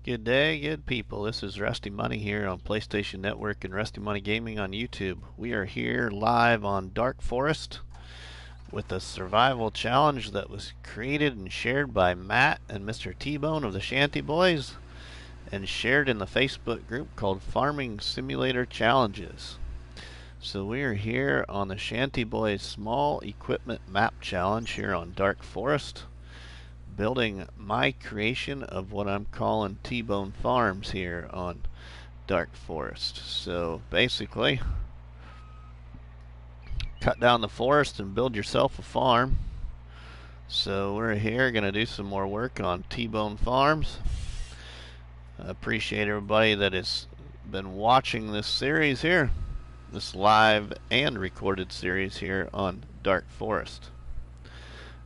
Good day, good people. This is RustyMoney here on PlayStation Network and RustyMoney Gaming on YouTube. We are here live on Dark Forest with a survival challenge that was created and shared by Matt and Mr. T-Bone of the ShantyBoys and shared in the Facebook group called Farming Simulator Challenges. So we are here on the ShantyBoys Small Equipment Map Challenge here on Dark Forest, building my creation of what I'm calling T-Bone Farms here on Dark Forest. So basically, cut down the forest and build yourself a farm. So we're here going to do some more work on T-Bone Farms. I appreciate everybody that has been watching this series here, this live and recorded series here on Dark Forest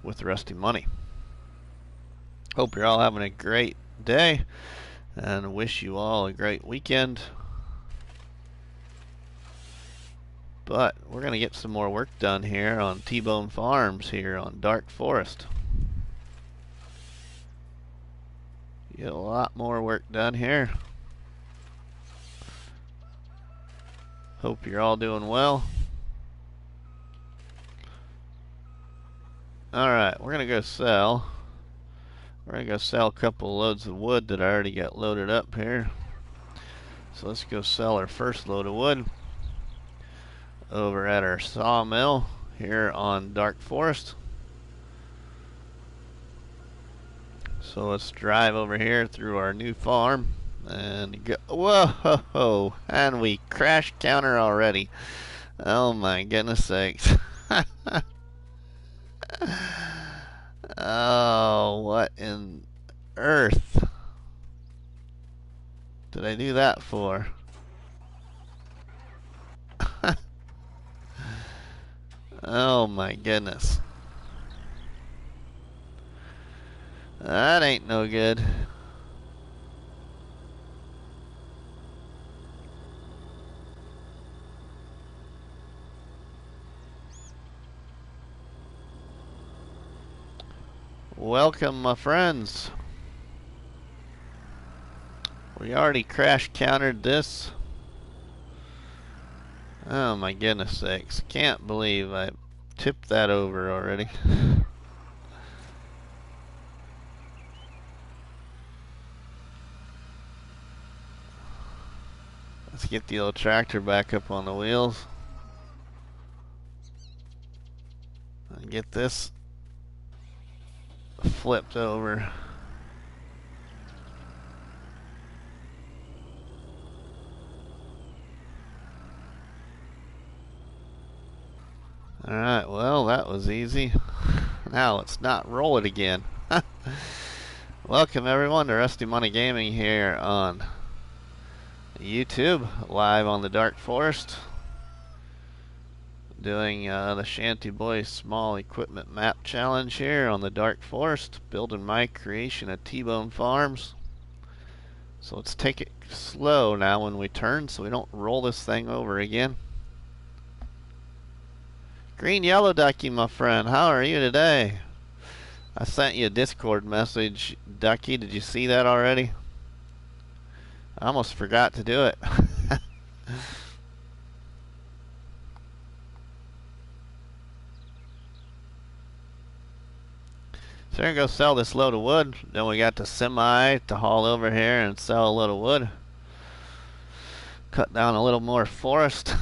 with RustyMoney. Hope you're all having a great day and wish you all a great weekend. But we're going to get some more work done here on T-Bone Farms here on Dark Forest. Get a lot more work done here. Hope you're all doing well. Alright, we're going to go sell. We're going to go sell a couple loads of wood that I already got loaded up here. So let's go sell our first load of wood over at our sawmill here on Dark Forest. So let's drive over here through our new farm and go. Whoa! And we crash counter already. Oh my goodness sakes. Oh, what in earth did I do that for? Oh my goodness. That ain't no good. Welcome, my friends. We already crash countered this. Oh my goodness sakes. Can't believe I tipped that over already. Let's get the old tractor back up on the wheels and get this flipped over. Alright, well, that was easy. Now let's not roll it again. Welcome everyone to RustyMoney Gaming here on YouTube, live on the Dark Forest, doing the ShantyBoys Small Equipment Map Challenge here on the Dark Forest, building my creation of T-Bone Farms. So let's take it slow now when we turn so we don't roll this thing over again. Green Yellow Ducky, my friend, how are you today? I sent you a Discord message, Ducky. Did you see that already? I almost forgot to do it. So we're going to go sell this load of wood. Then we got the semi to haul over here and sell a load of wood. Cut down a little more forest.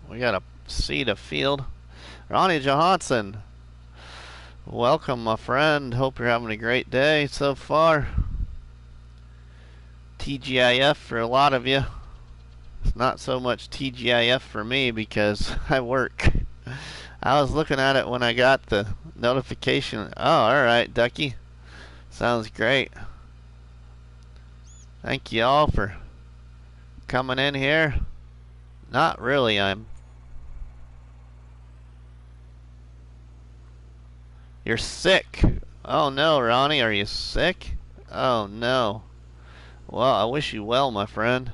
We got to seed a field. Ronnie Johansson, welcome, my friend. Hope you're having a great day so far. TGIF for a lot of you. It's not so much TGIF for me because I work. I was looking at it when I got the notification. Oh, alright, Ducky. Sounds great. Thank you all for coming in here. Not really, You're sick. Oh no, Ronnie, are you sick? Oh no. Well, I wish you well, my friend.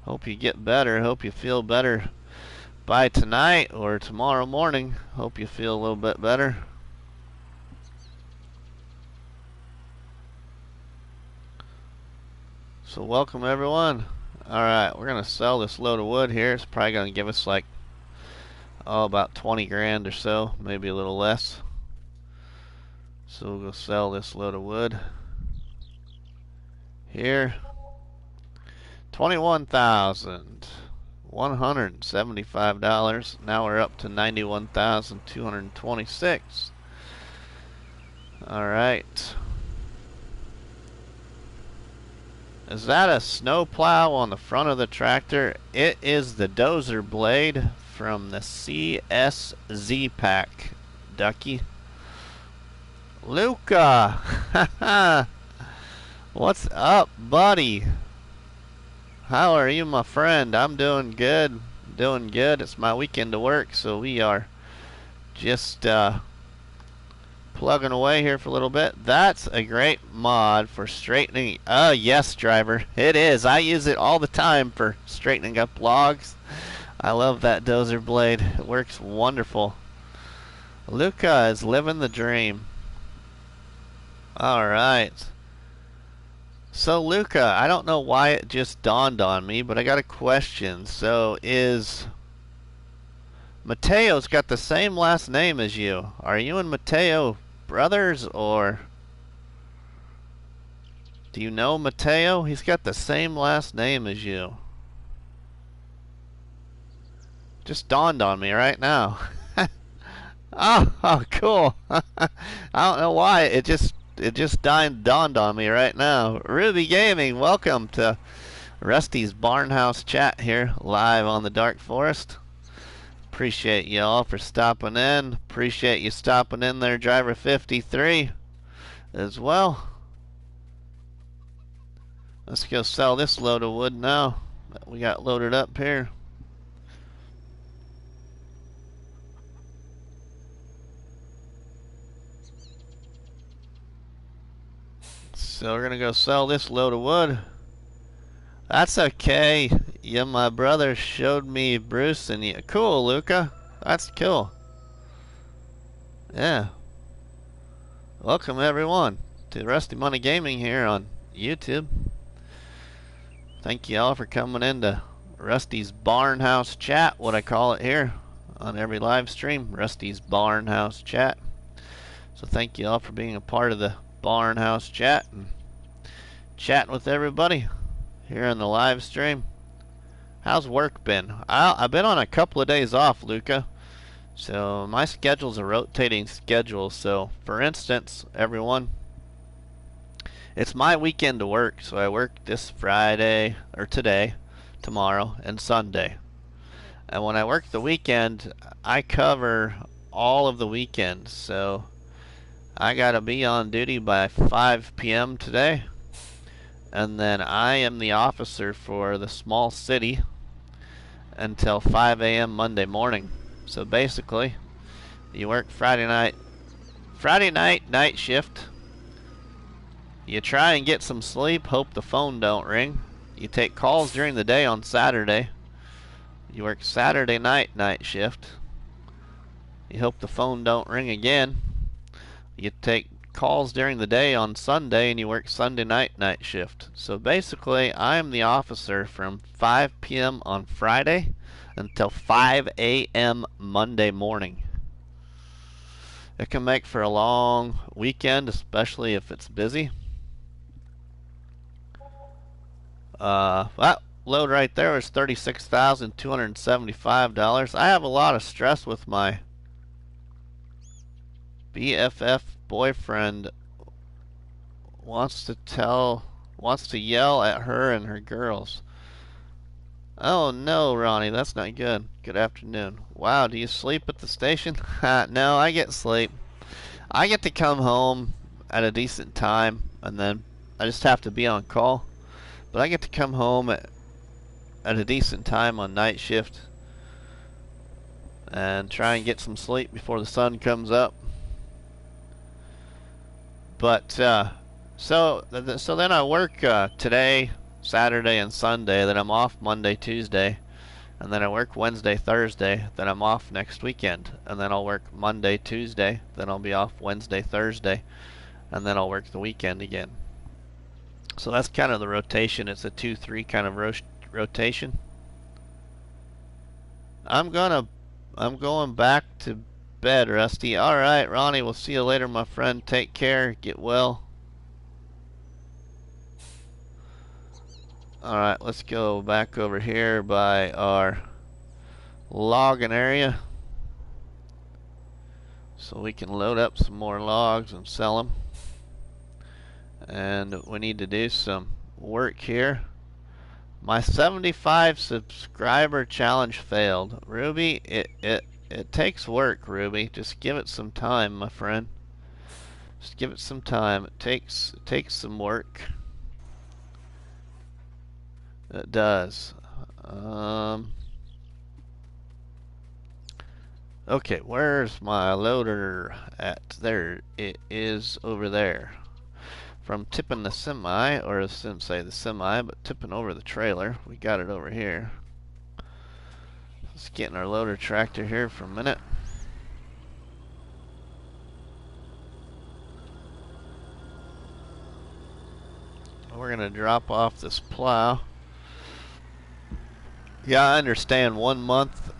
Hope you get better. Hope you feel better by tonight or tomorrow morning. Hope you feel a little bit better. So welcome everyone. Alright, we're gonna sell this load of wood here. It's probably gonna give us like about 20 grand or so, maybe a little less. So we'll go sell this load of wood here. $21,175. Now we're up to $91,226. Alright. Is that a snow plow on the front of the tractor? It is the dozer blade from the CSZ pack, Ducky. Luca! What's up, buddy? How are you, my friend? I'm doing good. Doing good. It's my weekend to work, so we are just plugging away here for a little bit. That's a great mod for straightening. Yes, driver. It is. I use it all the time for straightening up logs. I love that dozer blade. It works wonderful. Luca is living the dream. Alright. So Luca, I don't know why it just dawned on me, but I got a question. So is Mateo's got the same last name as you? Are you and Mateo brothers, or do you know Mateo? He's got the same last name as you. Just dawned on me right now. Oh, cool. I don't know why it just dawned on me right now. Ruby Gaming, welcome to Rusty's Barnhouse chat here, live on the Dark Forest. Appreciate y'all for stopping in. Appreciate you stopping in there, Driver 53, as well. Let's go sell this load of wood now that we got loaded up here. So we're gonna go sell this load of wood. That's okay. Yeah, my brother showed me Bruce and you. Cool, Luca. That's cool. Yeah. Welcome everyone to RustyMoney Gaming here on YouTube. Thank you all for coming into Rusty's Barnhouse chat, what I call it here on every live stream. Rusty's Barnhouse chat. So thank you all for being a part of the Barnhouse chat and chatting with everybody here on the live stream. How's work been? I've been on a couple of days off, Luca. So my schedule's a rotating schedule. So for instance, everyone, it's my weekend to work. So I work this Friday, or today, tomorrow, and Sunday. And when I work the weekend, I cover all of the weekend. So I gotta be on duty by 5 p.m. today. And then I am the officer for the small city until 5 a.m. Monday morning. So basically, you work Friday night night shift. You try and get some sleep, hope the phone don't ring. You take calls during the day on Saturday. You work Saturday night shift. You hope the phone don't ring again. You take calls during the day on Sunday and you work Sunday night shift. So basically, I am the officer from 5 p.m. on Friday until 5 a.m. Monday morning. It can make for a long weekend, especially if it's busy. That load right there is $36,275. I have a lot of stress with my BFF boyfriend. Wants to yell at her and her girls. Oh no, Ronnie, that's not good. Good afternoon. Wow, do you sleep at the station? No, I get sleep. I get to come home at a decent time, and then I just have to be on call. But I get to come home at a decent time on night shift and try and get some sleep before the sun comes up. But so then I work today, Saturday, and Sunday. Then I'm off Monday, Tuesday, and then I work Wednesday, Thursday. Then I'm off next weekend, and then I'll work Monday, Tuesday. Then I'll be off Wednesday, Thursday, and then I'll work the weekend again. So that's kind of the rotation. It's a 2-3 kind of rotation. I'm going back to bed, Rusty. All right, Ronnie, we'll see you later, my friend. Take care. Get well. All right, let's go back over here by our logging area so we can load up some more logs and sell them. And we need to do some work here. My 75 subscriber challenge failed. Ruby, it takes work, Ruby. Just give it some time, my friend. Just give it some time. It takes some work. It does. Okay, where's my loader at? There it is, over there. From tipping the semi, or I shouldn't say the semi, but tipping over the trailer. We got it over here. Let's get in our loader tractor here for a minute. We're gonna drop off this plow. Yeah, I understand. 1 month.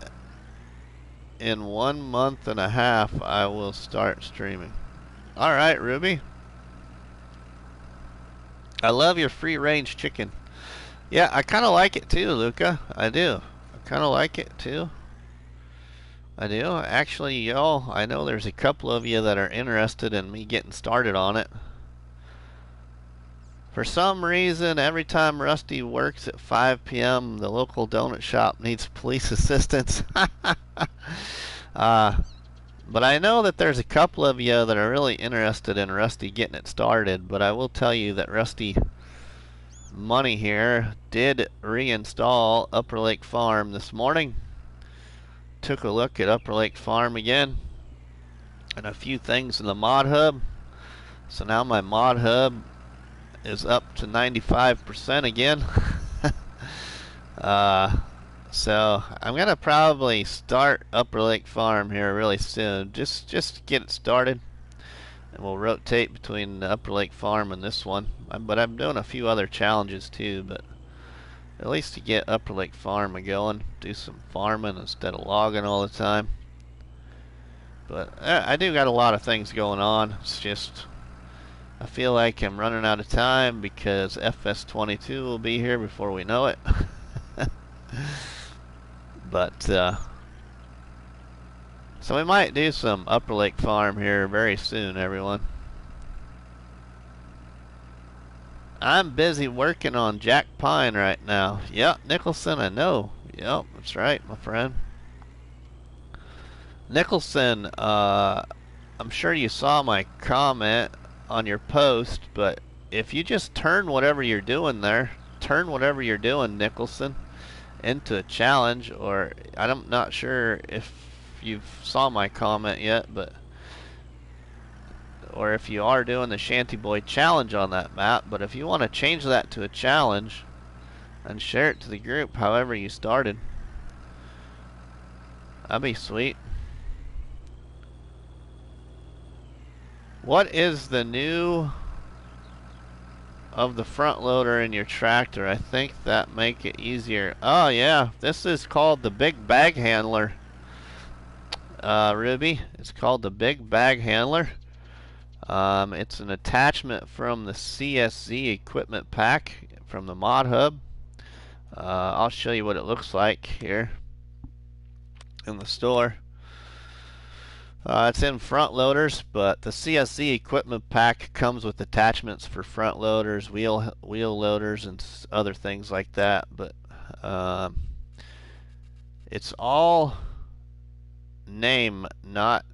In 1 month and a half, I will start streaming. All right, Ruby. I love your free-range chicken. Yeah, I kind of like it too, Luca. I do. I kind of like it too. I do. Actually, y'all, I know there's a couple of you that are interested in me getting started on it. For some reason, every time Rusty works at 5 p.m., the local donut shop needs police assistance. But I know that there's a couple of you that are really interested in Rusty getting it started. But I will tell you that RustyMoney here did reinstall Upper Lake Farm this morning. Took a look at Upper Lake Farm again and a few things in the mod hub. So now my mod hub is up to 95% again. So I'm gonna probably start Upper Lake Farm here really soon. Just to get it started, and we'll rotate between the Upper Lake Farm and this one. But I'm doing a few other challenges too. But at least to get Upper Lake Farm going, do some farming instead of logging all the time. But I do got a lot of things going on. It's just I feel like I'm running out of time because FS19 will be here before we know it. But so we might do some Upper Lake Farm here very soon, everyone. I'm busy working on Jack Pine right now. Yep, Nicholson, I know. Yep, that's right, my friend. Nicholson, I'm sure you saw my comment on your post, but if you just turn whatever you're doing there, Nicholson, into a challenge, or I'm not sure if you saw my comment yet, but or if you are doing the ShantyBoy challenge on that map, but if you want to change that to a challenge and share it to the group however you started, that'd be sweet. What is the new of the front loader in your tractor? I think that make it easier. Oh yeah, this is called the big bag handler. Ruby, it's called the big bag handler. It's an attachment from the CSZ equipment pack from the mod hub. I'll show you what it looks like here in the store. It's in front loaders, but the CSZ equipment pack comes with attachments for front loaders, wheel loaders, and other things like that. But it's all name, not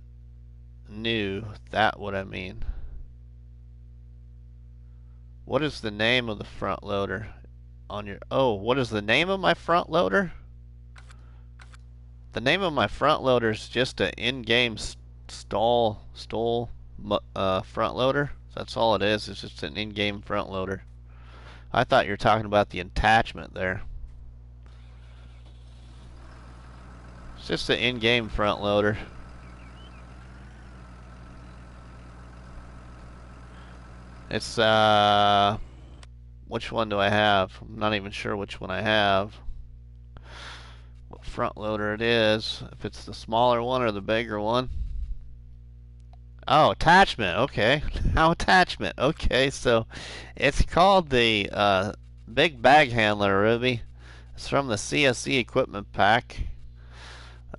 new. That's what I mean. What is the name of the front loader on your? Oh, what is the name of my front loader? The name of my front loader is just an in-game stall front loader. That's all it is. It's just an in-game front loader. I thought you were talking about the attachment there. It's just an in-game front loader. It's which one do I have? I'm not even sure which one I have. What front loader it is. If it's the smaller one or the bigger one. Oh, attachment. Okay. Now attachment. Okay, so it's called the Big Bag Handler, Ruby. It's from the CSE equipment pack.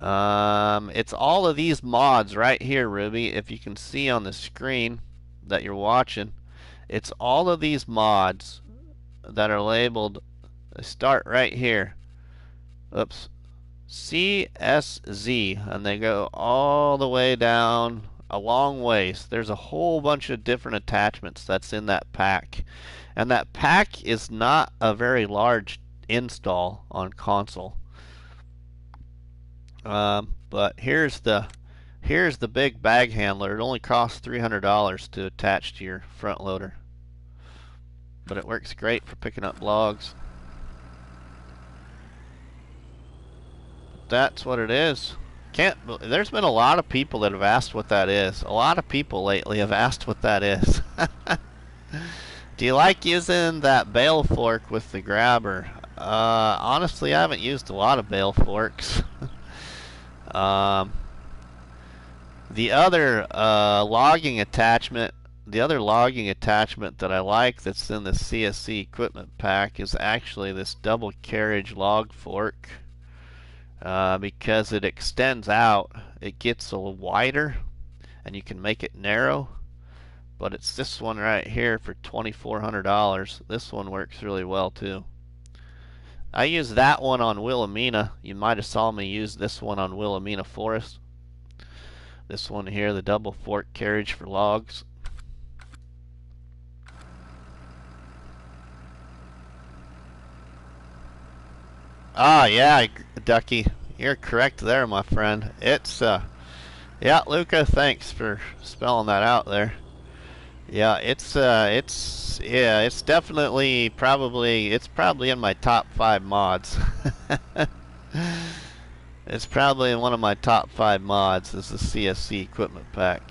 It's all of these mods right here, Ruby. If you can see on the screen that you're watching, it's all of these mods that are labeled. They start right here. Oops. CSZ, and they go all the way down a long ways. There's a whole bunch of different attachments that's in that pack, and that pack is not a very large install on console. But here's the big bag handler. It only costs $300 to attach to your front loader, but it works great for picking up logs. That's what it is. There's been a lot of people that have asked what that is. A lot of people lately have asked what that is. Do you like using that bale fork with the grabber? Honestly, I haven't used a lot of bale forks. The other logging attachment that I like that's in the CSC equipment pack is actually this double carriage log fork. Because it extends out, it gets a little wider, and you can make it narrow. But it's this one right here for $2,400. This one works really well too. I used that one on Wilhelmina. You might have saw me use this one on Wilhelmina Forest. This one here, the double fork carriage for logs. Ah, yeah, Ducky, you're correct there, my friend. It's yeah, Luca, thanks for spelling that out there. Yeah, it's definitely it's probably in my top 5 mods. It's probably in one of my top 5 mods is the CSC equipment pack.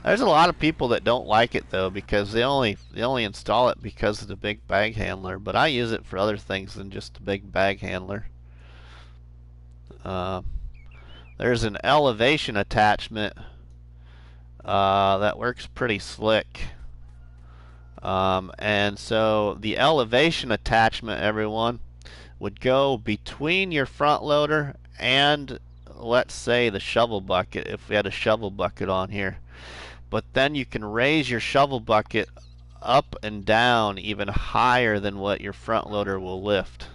There's a lot of people that don't like it though because they only install it because of the big bag handler, but I use it for other things than just the big bag handler. There's an elevation attachment that works pretty slick. And so the elevation attachment, everyone, would go between your front loader and, let's say, the shovel bucket, if we had a shovel bucket on here. But then you can raise your shovel bucket up and down even higher than what your front loader will lift.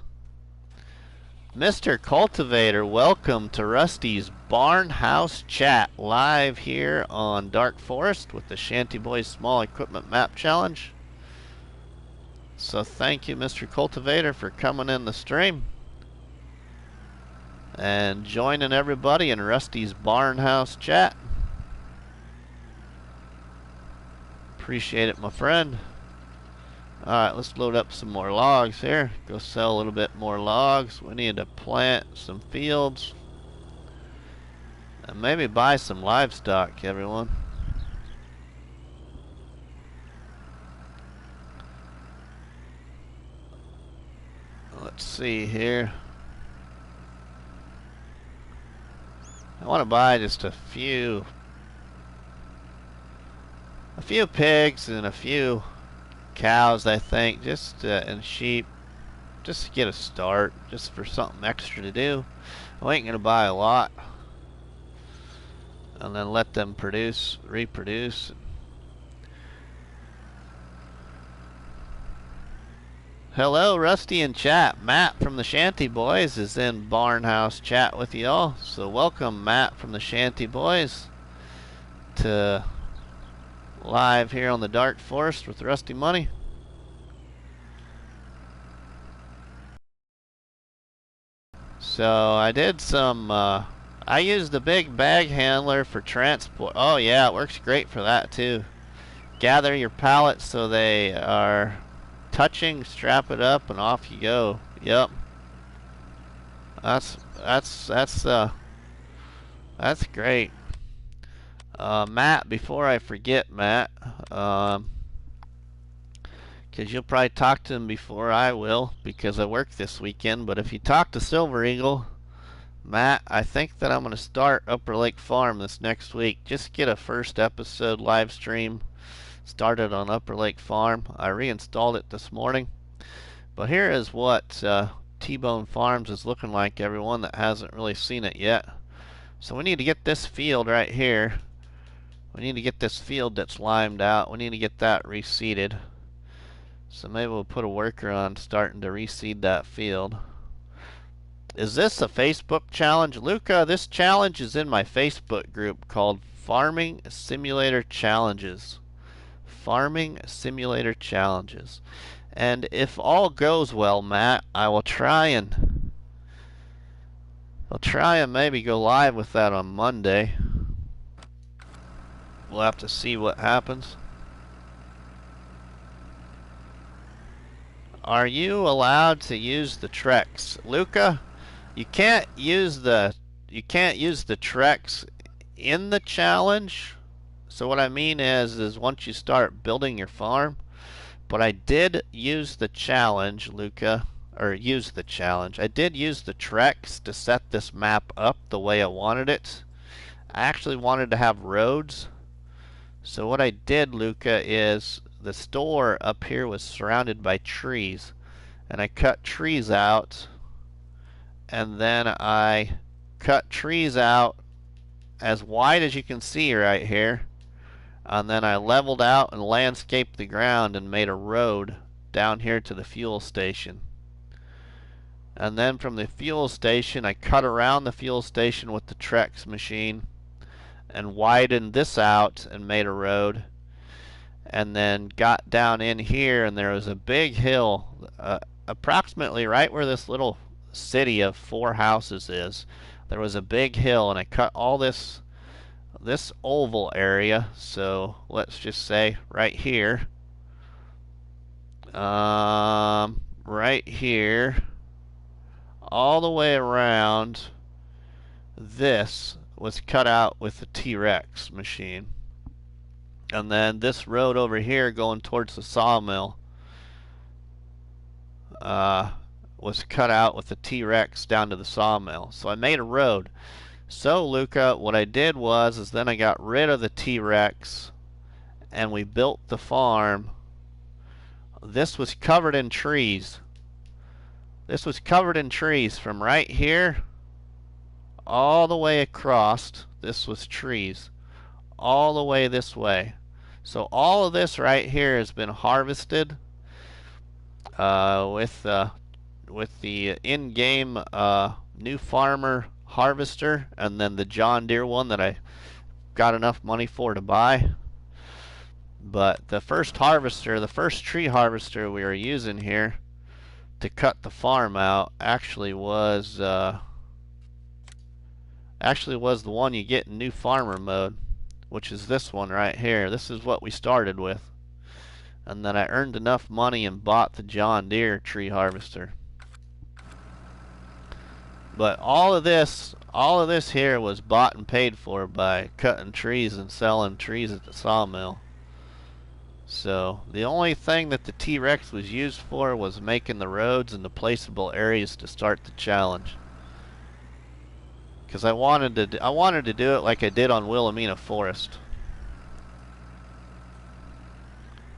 Mr. Cultivator, welcome to Rusty's Barnhouse Chat, live here on Dark Forest with the ShantyBoys Small Equipment Map Challenge. So thank you, Mr. Cultivator, for coming in the stream and joining everybody in Rusty's Barnhouse Chat. Appreciate it, my friend. Alright, let's load up some more logs here. Go sell a little bit more logs. We need to plant some fields. And maybe buy some livestock, everyone. Let's see here. I want to buy just a few pigs and a few cows, I think, just and sheep, just to get a start, just for something extra to do. I ain't gonna buy a lot, and then let them reproduce. Hello, Rusty in chat. Matt from the ShantyBoys is in Barnhouse Chat with y'all. So welcome, Matt from the ShantyBoys, to live here on the Dark Forest with RustyMoney. So I did some, I used the big bag handler for transport. Oh yeah, it works great for that too. Gather your pallets so they are touching, strap it up, and off you go. Yep. That's great. Matt, before I forget, Matt, because you'll probably talk to him before I will, because I work this weekend. But if you talk to Silver Eagle, Matt, I think that I'm going to start Upper Lake Farm this next week. Just get a first episode live stream started on Upper Lake Farm. I reinstalled it this morning. But here is what T-Bone Farms is looking like, everyone that hasn't really seen it yet. So we need to get this field right here. We need to get this field that's limed out. We need to get that reseeded. So maybe we'll put a worker on starting to reseed that field. Is this a Facebook challenge? Luca, this challenge is in my Facebook group called Farming Simulator Challenges. Farming Simulator Challenges. And if all goes well, Matt, I'll try and maybe go live with that on Monday. We'll have to see what happens. Are you allowed to use the Trex? Luca, you can't use the Trex in the challenge. So what I mean is once you start building your farm. But I did use the challenge, Luca, or use the challenge. I did use the Trex to set this map up the way I wanted it. I actually wanted to have roads. So what I did, Luca, is the store up here was surrounded by trees. And I cut trees out. And then I cut trees out as wide as you can see right here. And then I leveled out and landscaped the ground and made a road down here to the fuel station. And then from the fuel station, I cut around the fuel station with the Trex machine and widened this out and made a road. And then got down in here, and there was a big hill, approximately right where this little city of 4 houses is. There was a big hill, and I cut all this oval area, so let's just say right here, right here, all the way around. This was cut out with the T-Rex machine, and then this road over here going towards the sawmill was cut out with the T-Rex down to the sawmill. So I made a road. So Luca, what I did was then I got rid of the T-Rex and we built the farm. This was covered in trees. This was covered in trees from right here all the way across. This was trees all the way this way. So all of this right here has been harvested with the in-game new farmer harvester, and then the John Deere one that I got enough money for to buy. But the first harvester, the first tree harvester we were using here to cut the farm out actually was the one you get in new farmer mode, which is this one right here. This is what we started with. And then I earned enough money and bought the John Deere tree harvester. But all of this here was bought and paid for by cutting trees and selling trees at the sawmill. So the only thing that the T-Rex was used for was making the roads and the placeable areas to start the challenge. Because I wanted to do it like I did on Wilhelmina Forest.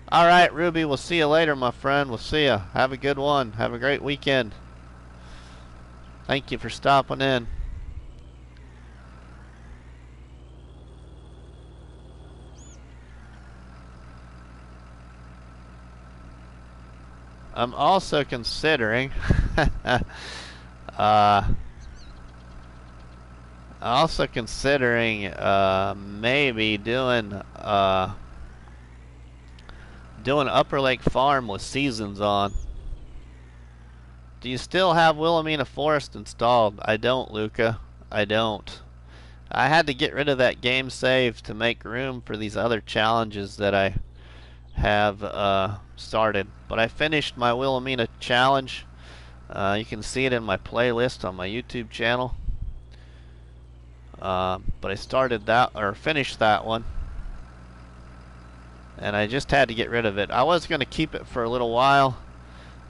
All right, Ruby, we'll see you later, my friend. We'll see you. Have a good one. Have a great weekend. Thank you for stopping in. I'm also considering maybe doing Upper Lake Farm with seasons on. Do you still have Wilhelmina Forest installed? I don't, Luca. I don't. I had to get rid of that game save to make room for these other challenges that I have started. But I finished my Wilhelmina challenge. You can see it in my playlist on my YouTube channel. But I started that, or finished that one. and I just had to get rid of it. I was going to keep it for a little while,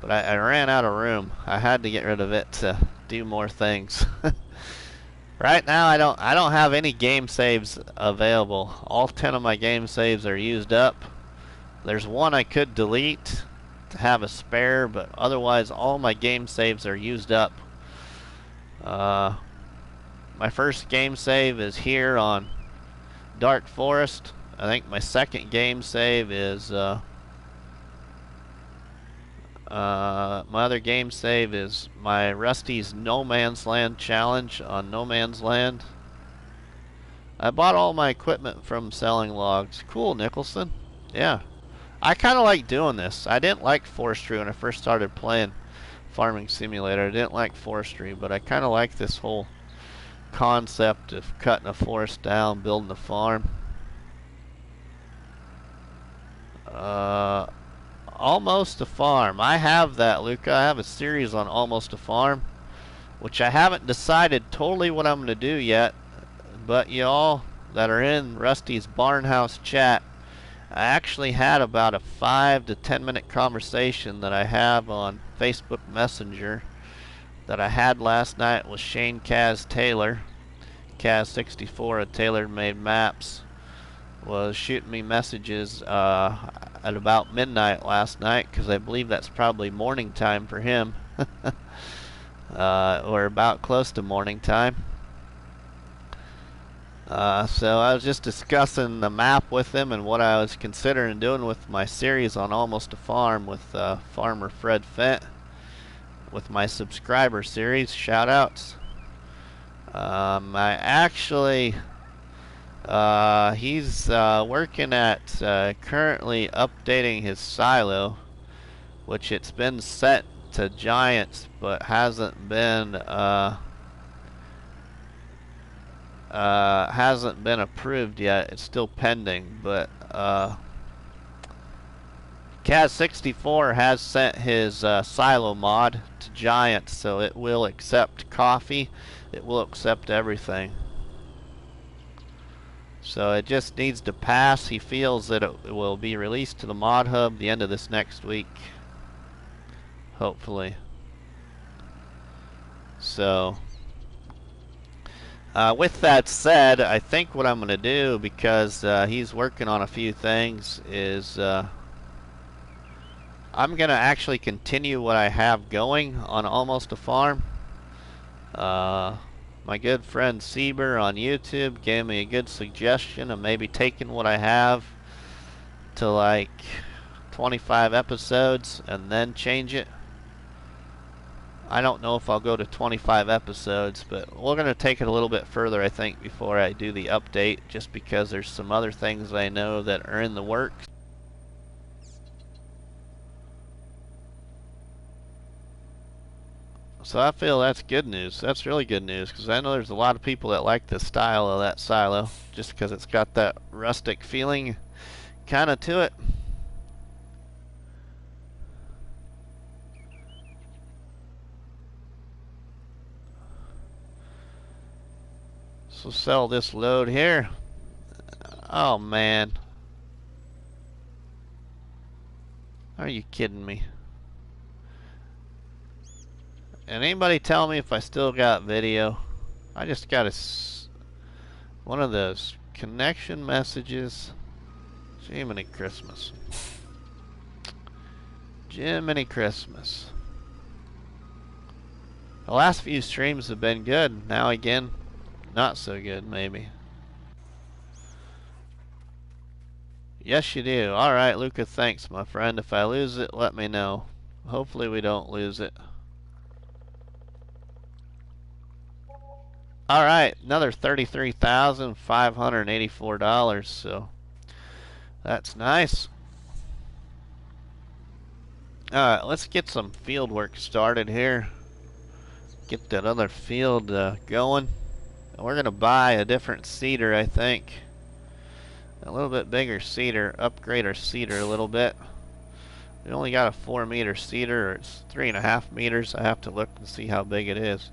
but I ran out of room. I had to get rid of it to do more things. Right now I don't have any game saves available. All 10 of my game saves are used up. There's one I could delete to have a spare, but otherwise all my game saves are used up. My first game save is here on Dark Forest. I think my second game save is my other game save is my Rusty's No Man's Land challenge on No Man's Land. I bought all my equipment from selling logs. Cool, Nicholson. Yeah. I kind of like doing this. I didn't like forestry when I first started playing Farming Simulator. I didn't like forestry, but I kind of like this whole concept of cutting a forest down, building a farm. Almost a Farm. I have that, Luca. I have a series on Almost a Farm, which I haven't decided totally what I'm going to do yet. But y'all that are in Rusty's Barnhouse chat, I actually had about a 5 to 10 minute conversation that I have on Facebook Messenger that I had last night with Shane Kaz Taylor. Kaz64 of Taylor Made Maps was shooting me messages at about midnight last night, because I believe that's probably morning time for him. Or about close to morning time. So I was just discussing the map with him and what I was considering doing with my series on Almost a Farm with Farmer Fred Fent, with my subscriber series. Shout outs. I actually he's working at currently updating his silo, which it's been set to giants but hasn't been approved yet. It's still pending, but Kaz64 has sent his silo mod to giant, so it will accept coffee, it will accept everything. So it just needs to pass. He feels that it will be released to the mod hub the end of this next week, hopefully. So with that said, I think what I'm going to do, because he's working on a few things, is I'm going to actually continue what I have going on Almost a Farm. My good friend Sieber on YouTube gave me a good suggestion of maybe taking what I have to like 25 episodes and then change it. I don't know if I'll go to 25 episodes, but we're going to take it a little bit further, I think, before I do the update, just because there's some other things I know that are in the works. So I feel that's good news. That's really good news, because I know there's a lot of people that like the style of that silo, just because it's got that rustic feeling kind of to it. So sell this load here. Oh man, are you kidding me? And anybody tell me if I still got video? I just got one of those connection messages. Jiminy Christmas. Jiminy Christmas. The last few streams have been good. Now again, not so good, maybe. Yes, you do. Alright, Luca, thanks, my friend. If I lose it, let me know. Hopefully we don't lose it. Alright, another $33,584, so that's nice. Alright, let's get some field work started here. Get that other field going. We're going to buy a different seeder, I think. A little bit bigger seeder. Upgrade our seeder a little bit. We only got a 4-meter seeder, or it's 3.5 meters. I have to look and see how big it is.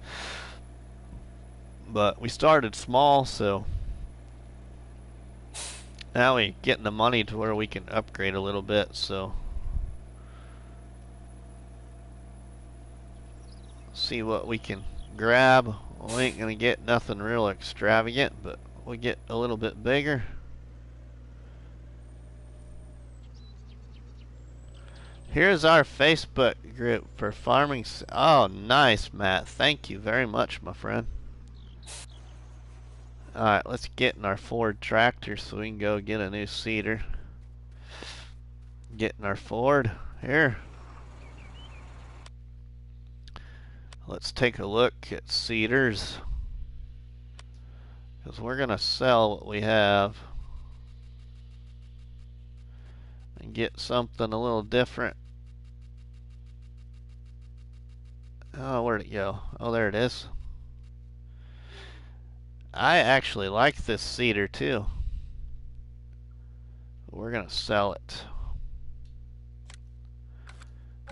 But we started small, so Now we getting the money to where we can upgrade a little bit, so see what we can grab. We ain't gonna get nothing real extravagant, but we get a little bit bigger. Here's our Facebook group for farming. Oh, nice, Matt. Thank you very much, my friend. Alright, let's get in our Ford tractor so we can go get a new seeder. Get in our Ford. Here. Let's take a look at seeders, because we're going to sell what we have and get something a little different. Oh, where'd it go? Oh, there it is. I actually like this seeder too. We're going to sell it.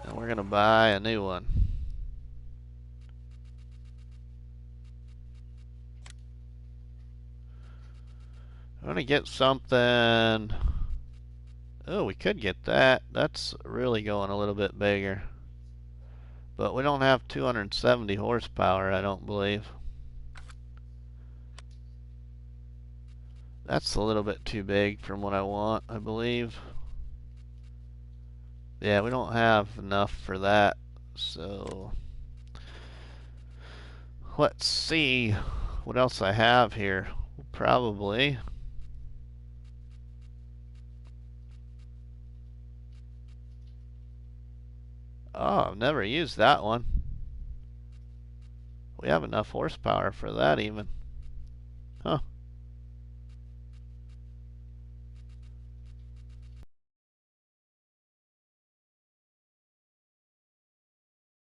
And we're going to buy a new one. I'm going to get something. Oh, we could get that. That's really going a little bit bigger. But we don't have 270 horsepower, I don't believe. That's a little bit too big from what I want, I believe. Yeah, we don't have enough for that. So let's see what else I have here. Probably. Oh, I've never used that one. We have enough horsepower for that even. Huh.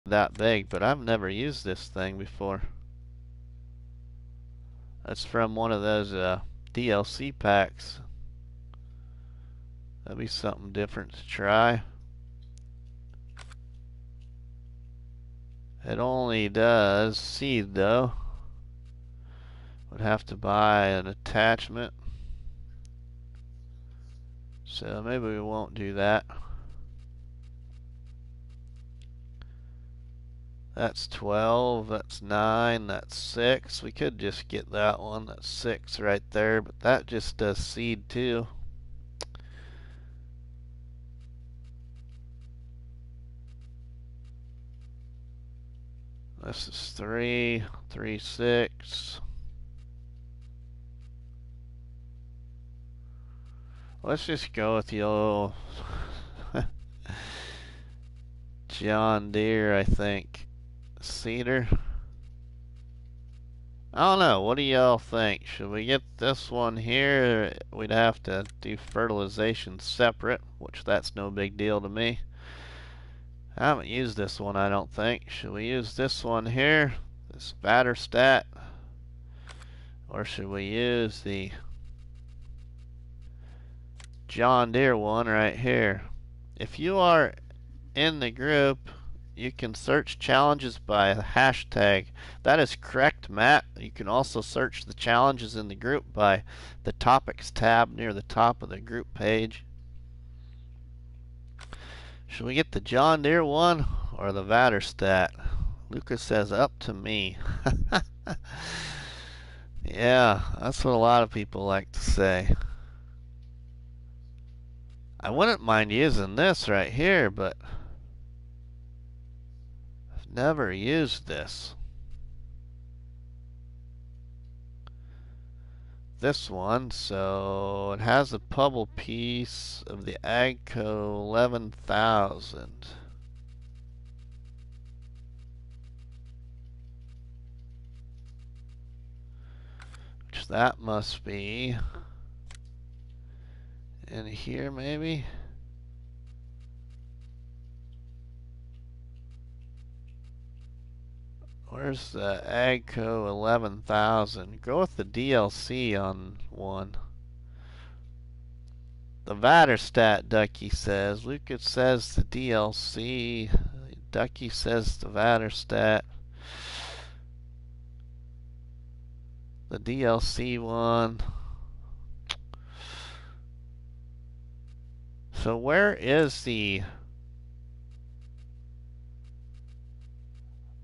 That big, but I've never used this thing before. That's from one of those DLC packs. That'd be something different to try. It only does seed though. Would have to buy an attachment. So maybe we won't do that. That's 12, that's 9, that's 6. We could just get that one. That's 6 right there, but that just does seed too. This is 3, 3, 6. Let's just go with the old John Deere, I think. Cedar. I don't know. What do y'all think? Should we get this one here? We'd have to do fertilization separate, which that's no big deal to me. I haven't used this one, I don't think. Should we use this one here? This batter stat? Or should we use the John Deere one right here? If you are in the group, you can search challenges by hashtag. That is correct, Matt. You can also search the challenges in the group by the topics tab near the top of the group page. Should we get the John Deere one or the Vatterstat? Lucas says up to me. Yeah, that's what a lot of people like to say. I wouldn't mind using this right here, but I've never used this. This one, so it has a pubble piece of the Agco 11,000. Which that must be in here maybe. Where's the Agco 11,000? Go with the DLC on one. The Vatterstat, Ducky says. Lucas says the DLC. Ducky says the Vatterstat. The DLC one. So where is the...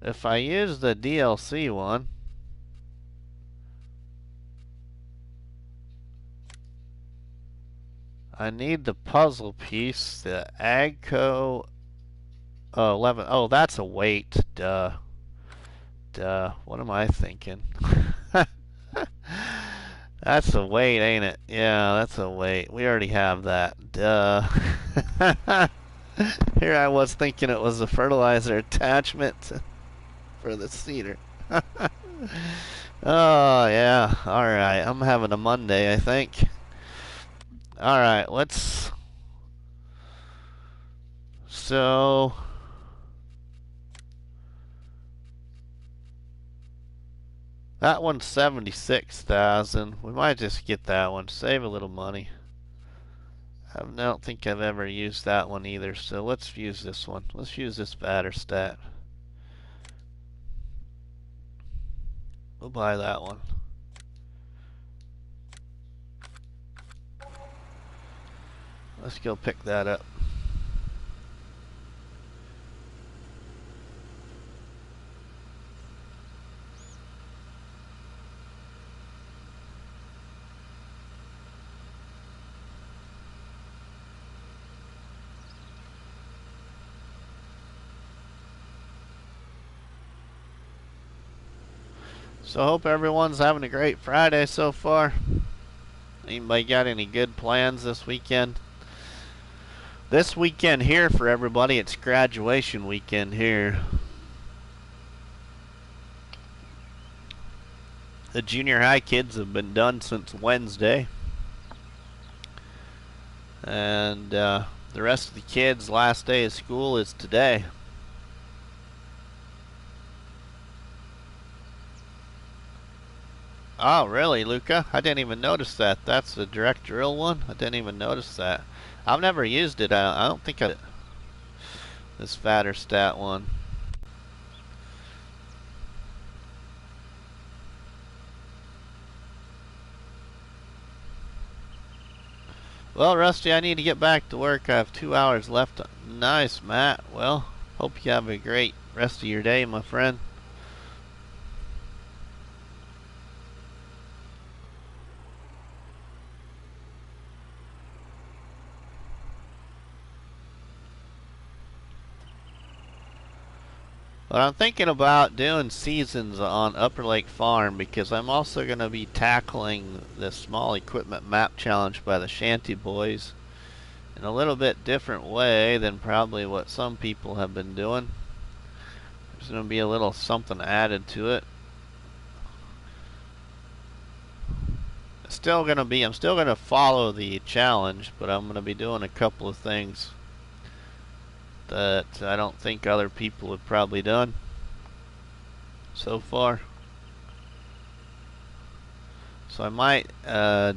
If I use the DLC one... I need the puzzle piece, the Agco 11. Oh, that's a weight. Duh. Duh. What am I thinking? That's a weight, ain't it? Yeah, that's a weight. We already have that. Duh. Here I was thinking it was a fertilizer attachment for the cedar. Oh, yeah. Alright. I'm having a Monday, I think. Alright, let's... So... That one's 76,000. We might just get that one. Save a little money. I don't think I've ever used that one either, so let's use this one. Let's use this batter stat. We'll buy that one. Let's go pick that up. So I hope everyone's having a great Friday so far. Anybody got any good plans this weekend? This weekend here for everybody, it's graduation weekend here. The junior high kids have been done since Wednesday. And the rest of the kids' last day of school is today. Oh, really, Luca? I didn't even notice that. That's the direct drill one? I didn't even notice that. I've never used it. I don't think I... This fatter stat one. Well, Rusty, I need to get back to work. I have 2 hours left. Nice, Matt. Well, hope you have a great rest of your day, my friend. But I'm thinking about doing seasons on Upper Lake Farm because I'm also going to be tackling the small equipment map challenge by the ShantyBoys in a little bit different way than probably what some people have been doing. There's going to be a little something added to it. I'm still going to follow the challenge, but I'm going to be doing a couple of things that I don't think other people have probably done so far. So I might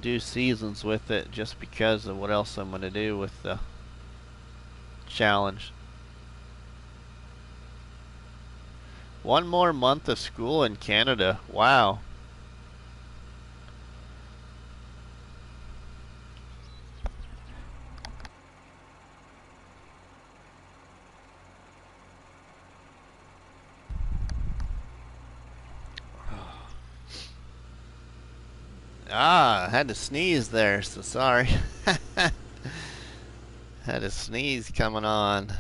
do seasons with it just because of what else I'm going to do with the challenge. 1 more month of school in Canada. Wow. Ah, I had to sneeze there, so sorry. Had a sneeze coming on.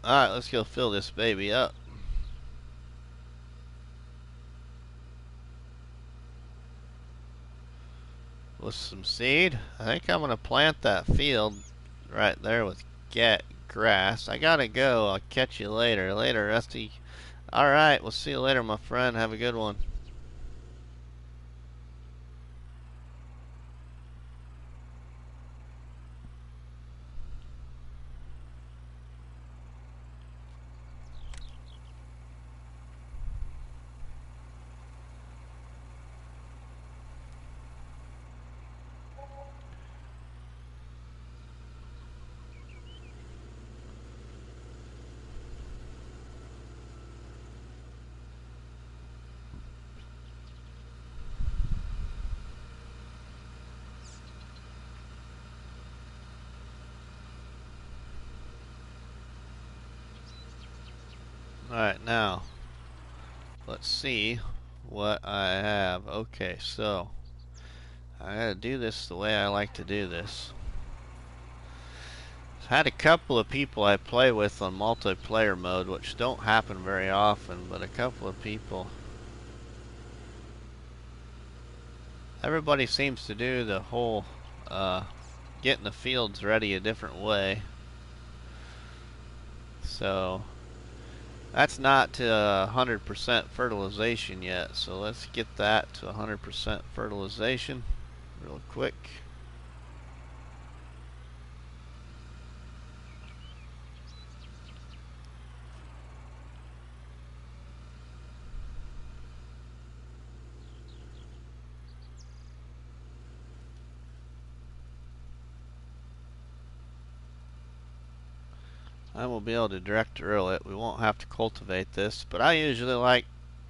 Alright, let's go fill this baby up. With some seed. I think I'm going to plant that field right there with grass. I gotta go. I'll catch you later. Later, Rusty. Alright, we'll see you later, my friend. Have a good one. Alright, now let's see what I have. Okay, so I gotta do this the way I like to do this. I've had a couple of people I play with on multiplayer mode, which don't happen very often, but a couple of people. Everybody seems to do the whole getting the fields ready a different way. So that's not to 100% fertilization yet, so let's get that to 100% fertilization real quick. I will be able to direct drill it. We won't have to cultivate this, but I usually like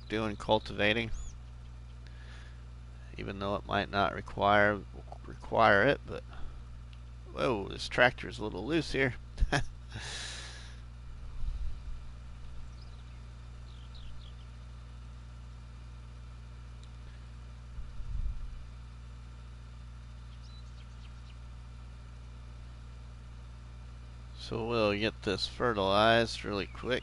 doing cultivating, even though it might not require it. But whoa, this tractor is a little loose here. So we'll get this fertilized really quick.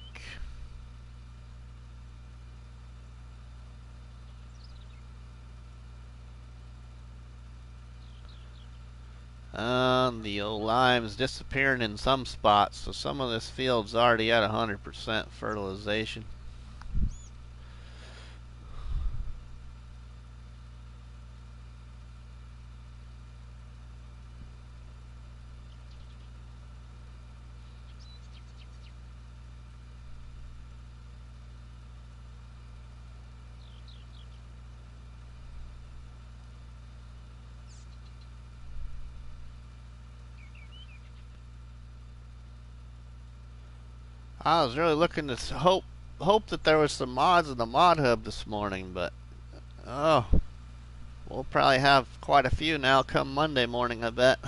The old lime's disappearing in some spots, so some of this field's already at 100% fertilization. I was really looking to hope that there was some mods in the mod hub this morning, but oh, we'll probably have quite a few now come Monday morning, I bet.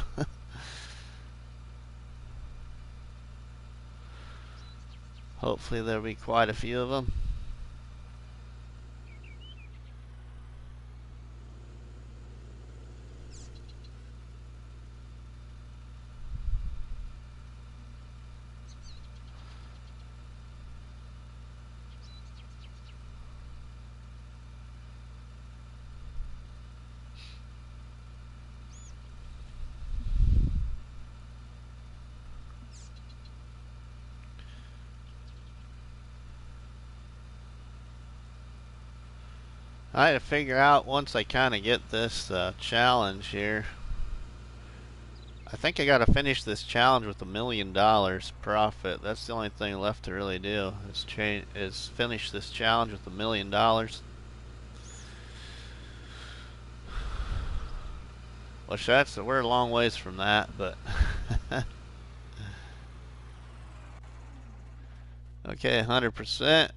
Hopefully there'll be quite a few of them. I had to figure out once I kind of get this challenge here. I think I got to finish this challenge with $1 million profit. That's the only thing left to really do is finish this challenge with $1 million. Which we're a long ways from that, but okay, 100%,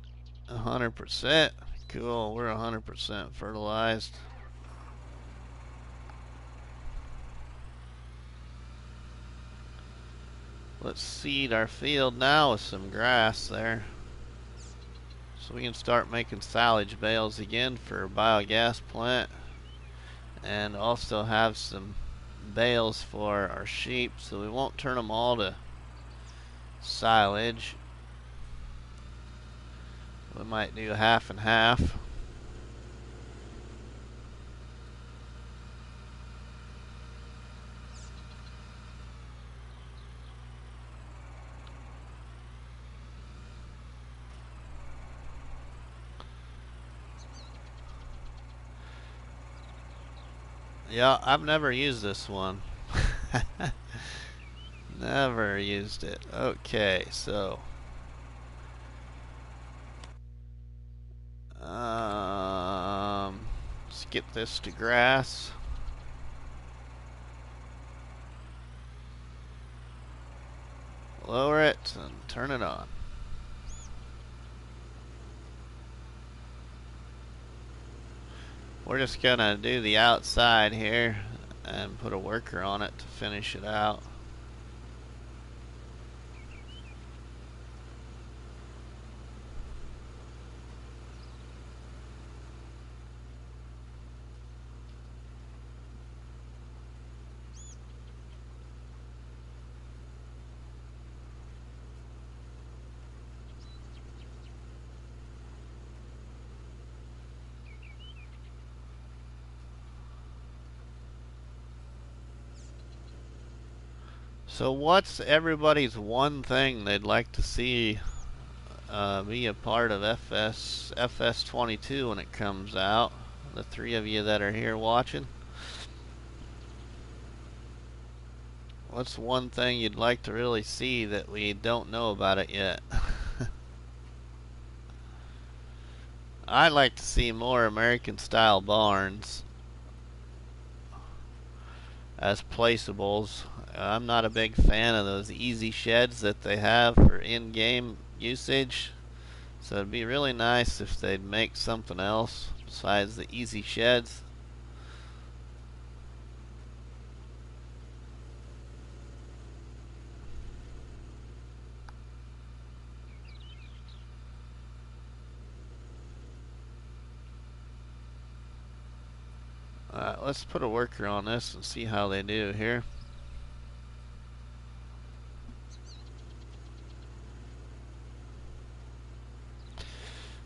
100%. Cool, we're 100% fertilized. Let's seed our field now with some grass there, so we can start making silage bales again for a biogas plant, and also have some bales for our sheep, so we won't turn them all to silage. We might do half and half. Yeah, I've never used this one. Never used it. Okay, so let's get this to grass. Lower it and turn it on. We're just gonna do the outside here and put a worker on it to finish it out. So what's everybody's one thing they'd like to see be a part of FS22 when it comes out? The three of you that are here watching. What's one thing you'd like to really see that we don't know about it yet? I'd like to see more American style barns as placeables. I'm not a big fan of those easy sheds that they have for in-game usage. So it'd be really nice if they'd make something else besides the easy sheds. Let's put a worker on this and see how they do here.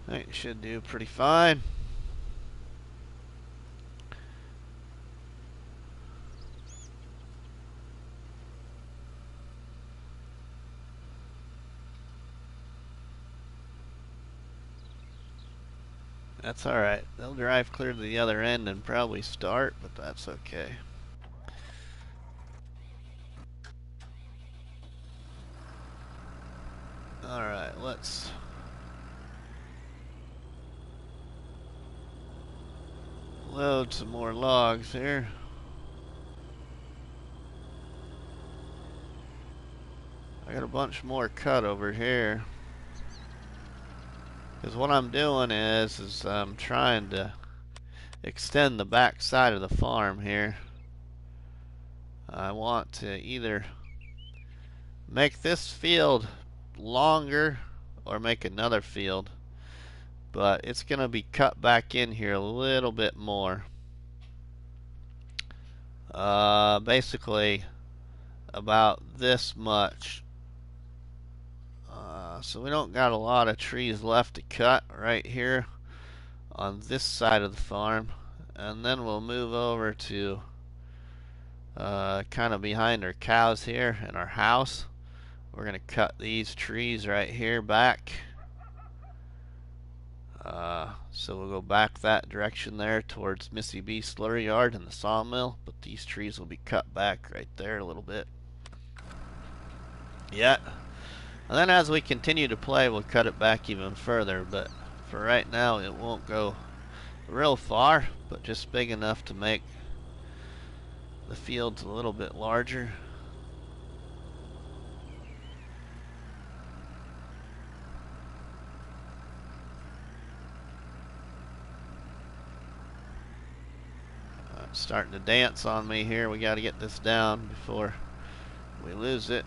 I think it should do pretty fine. That's alright. They'll drive clear to the other end and probably start, but that's okay. Alright, let's load some more logs here. I got a bunch more cut over here. Because what I'm doing is I'm trying to extend the back side of the farm here. I want to either make this field longer or make another field, but it's going to be cut back in here a little bit more. Basically about this much. So we don't got a lot of trees left to cut right here on this side of the farm, and then we'll move over to kind of behind our cows here and our house. We're gonna cut these trees right here back, so we'll go back that direction there towards Missy B slurry yard and the sawmill, but these trees will be cut back right there a little bit. Yeah. And then as we continue to play, we'll cut it back even further, but for right now it won't go real far, but just big enough to make the fields a little bit larger. It's starting to dance on me here. We got to get this down before we lose it.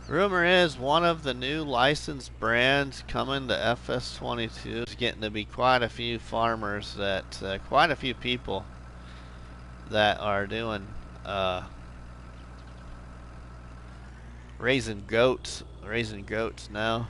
Rumor is one of the new licensed brands coming to FS22 is getting to be quite a few farmers that, quite a few people that are doing raising goats now.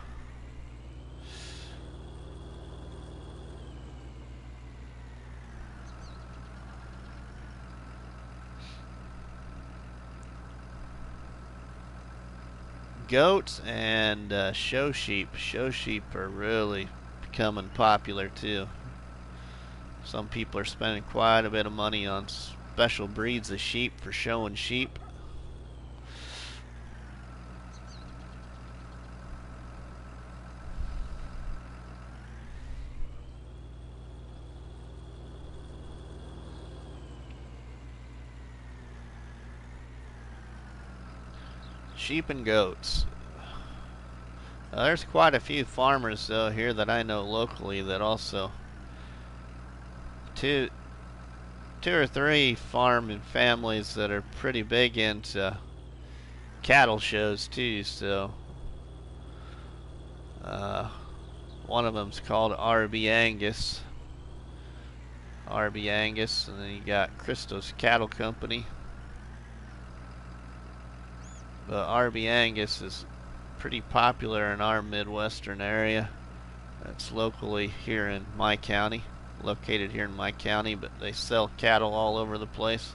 Goats and show sheep. Show sheep are really becoming popular too. Some people are spending quite a bit of money on special breeds of sheep for showing sheep. Sheep and goats. There's quite a few farmers though here that I know locally that also two or three farming families that are pretty big into cattle shows too. So One of them's called RB Angus. RB Angus, and then you got Christos Cattle Company. But RB Angus is pretty popular in our Midwestern area. It's locally here in my county, located here in my county, but they sell cattle all over the place.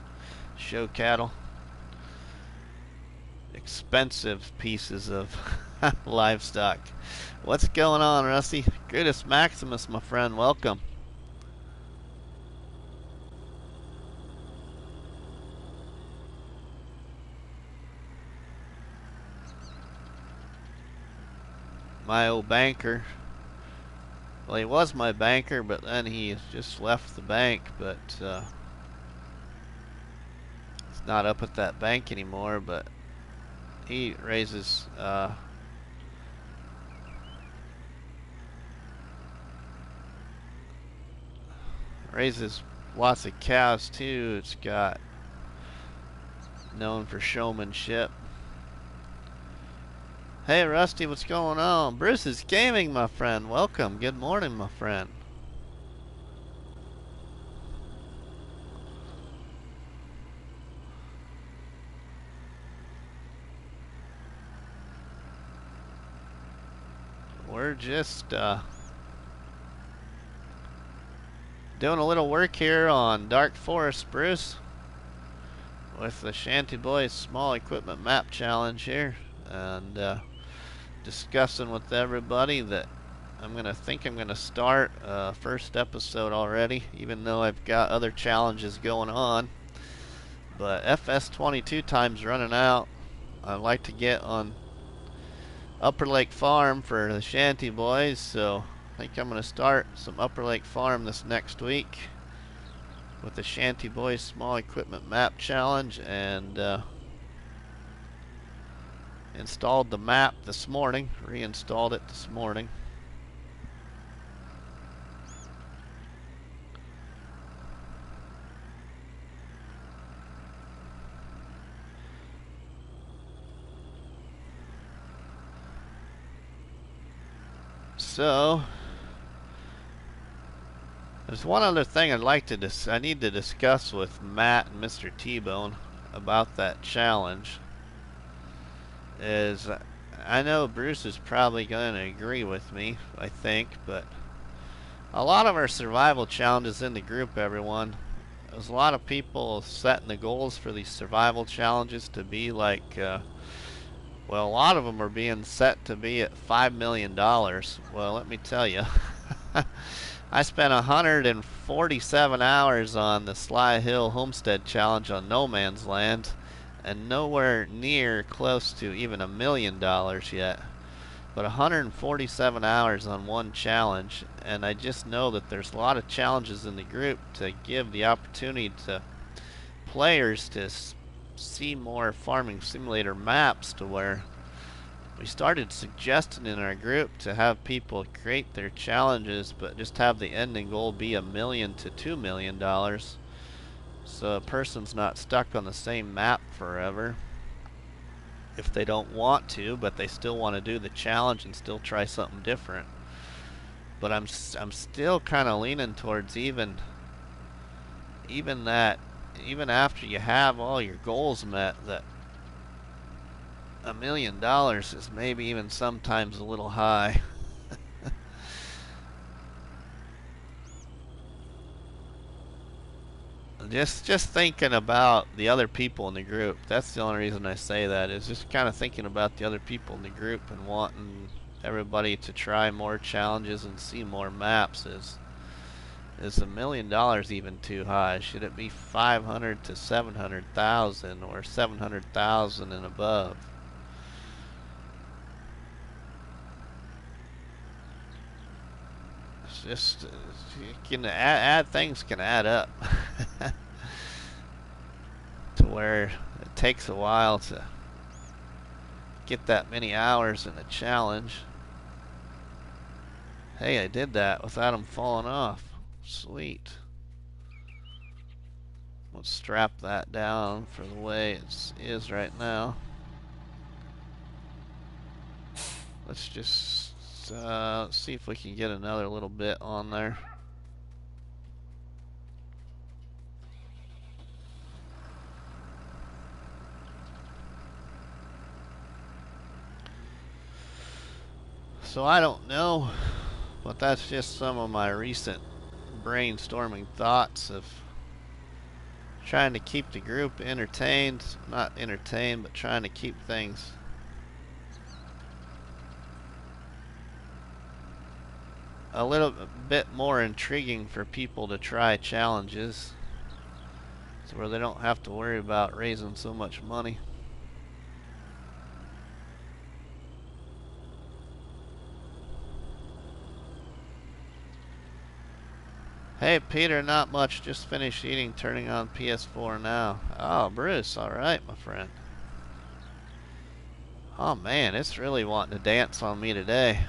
Show cattle. Expensive pieces of livestock. What's going on, Rusty? Greatest Maximus, my friend, welcome. My old banker. Well, he was my banker, but then he just left the bank, but he's not up at that bank anymore, but he raises lots of cows too. It's got known for showmanship. Hey Rusty, what's going on? Bruce is Gaming, my friend. Welcome. Good morning, my friend. We're just doing a little work here on Dark Forest, Bruce, with the ShantyBoys Small Equipment Map Challenge here, and discussing with everybody that I'm gonna start first episode already, even though I've got other challenges going on. But FS19 time's running out. I'd like to get on Upper Lake Farm for the ShantyBoys, so I think I'm gonna start some Upper Lake Farm this next week with the ShantyBoys Small Equipment Map Challenge, and installed the map this morning, reinstalled it this morning. So there's one other thing I'd like to I need to discuss with Matt and Mr. T-Bone about that challenge. Is I know Bruce is probably going to agree with me, I think, but a lot of our survival challenges in the group, everyone, there's a lot of people setting the goals for these survival challenges to be like, well, a lot of them are being set to be at $5 million. Well, let me tell you, I spent 147 hours on the Sly Hill Homestead Challenge on No Man's Land, and nowhere near close to even $1 million yet. But 147 hours on one challenge, and I just know that there's a lot of challenges in the group to give the opportunity to players to see more Farming Simulator maps, to where we started suggesting in our group to have people create their challenges, but just have the ending goal be $1 million to $2 million. So a person's not stuck on the same map forever if they don't want to, but they still want to do the challenge and still try something different. But I'm still kind of leaning towards even after you have all your goals met, that $1 million is maybe even sometimes a little high. Just thinking about the other people in the group. That's the only reason I say that, is just kind of thinking about the other people in the group and wanting everybody to try more challenges and see more maps. Is $1 million even too high? Should it be 500 to 700,000 or 700,000 and above? It's just you can add things can add up. To where it takes a while to get that many hours in a challenge. Hey, I did that without them falling off. Sweet. Let's strap that down for the way it is right now. Let's just Let's see if we can get another little bit on there. So I don't know, but that's just some of my recent brainstorming thoughts of trying to keep the group entertained. Not entertained, but trying to keep things a little bit more intriguing for people to try challenges, so where they don't have to worry about raising so much money. Hey Peter, not much, just finished eating, turning on PS4 now. Oh Bruce, alright my friend. Oh man, it's really wanting to dance on me today.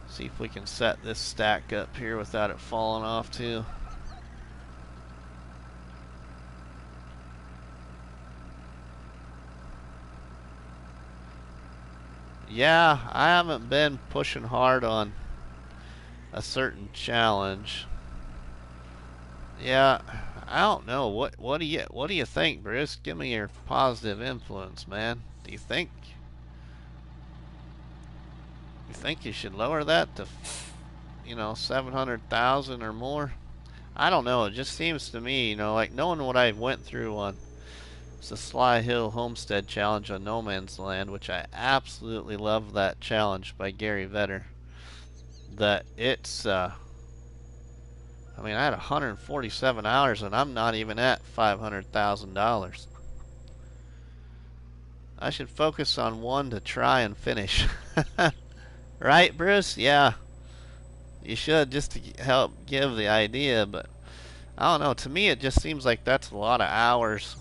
See if we can set this stack up here without it falling off too. Yeah, I haven't been pushing hard on a certain challenge. Yeah, I don't know. What do you think, Bruce? Give me your positive influence, man. Do you think you should lower that to 700,000 or more? I don't know. It just seems to me, like knowing what I went through on the Sly Hill Homestead Challenge on No Man's Land, which I absolutely love that challenge by Gary Vetter. That it's I mean, I had 147 hours and I'm not even at $500,000. I should focus on one to try and finish. Right, Bruce? Yeah. You should, just to help give the idea, but I don't know. To me, it just seems like that's a lot of hours.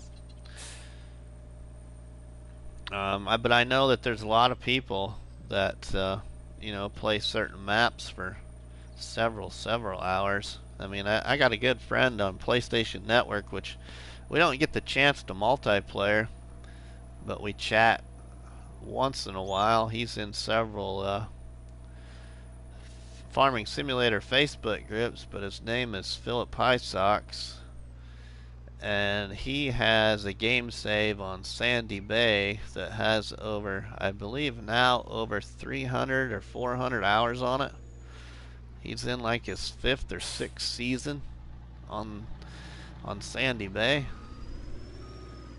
But I know that there's a lot of people that, play certain maps for several hours. I mean, I got a good friend on PlayStation Network, which we don't get the chance to multiplayer, but we chat once in a while. He's in several Farming Simulator Facebook groups, but his name is Philip Highsocks, and he has a game save on Sandy Bay that has over, I believe now, over 300 or 400 hours on it. He's in like his 5th or 6th season on Sandy Bay.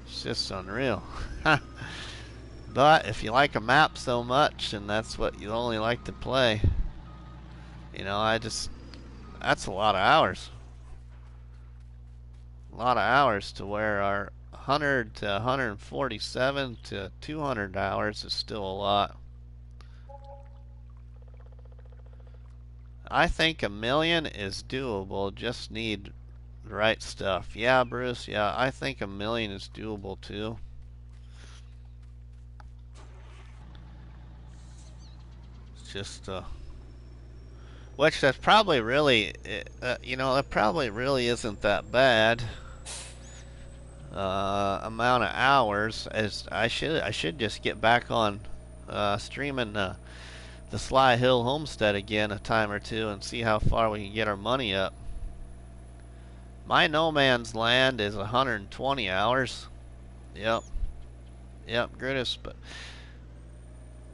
It's just unreal. But if you like a map so much and that's what you only like to play, that's a lot of hours. A lot of hours to where our 100 to 147 to 200 hours is still a lot. I think 1,000,000 is doable, just need the right stuff. Yeah, Bruce, yeah, I think 1,000,000 is doable too. It's just, which that's probably really, that probably really isn't that bad. Amount of hours, as I should just get back on streaming the Sly Hill Homestead again a time or two and see how far we can get our money up. My No Man's Land is 120 hours. Yep, Grutus, but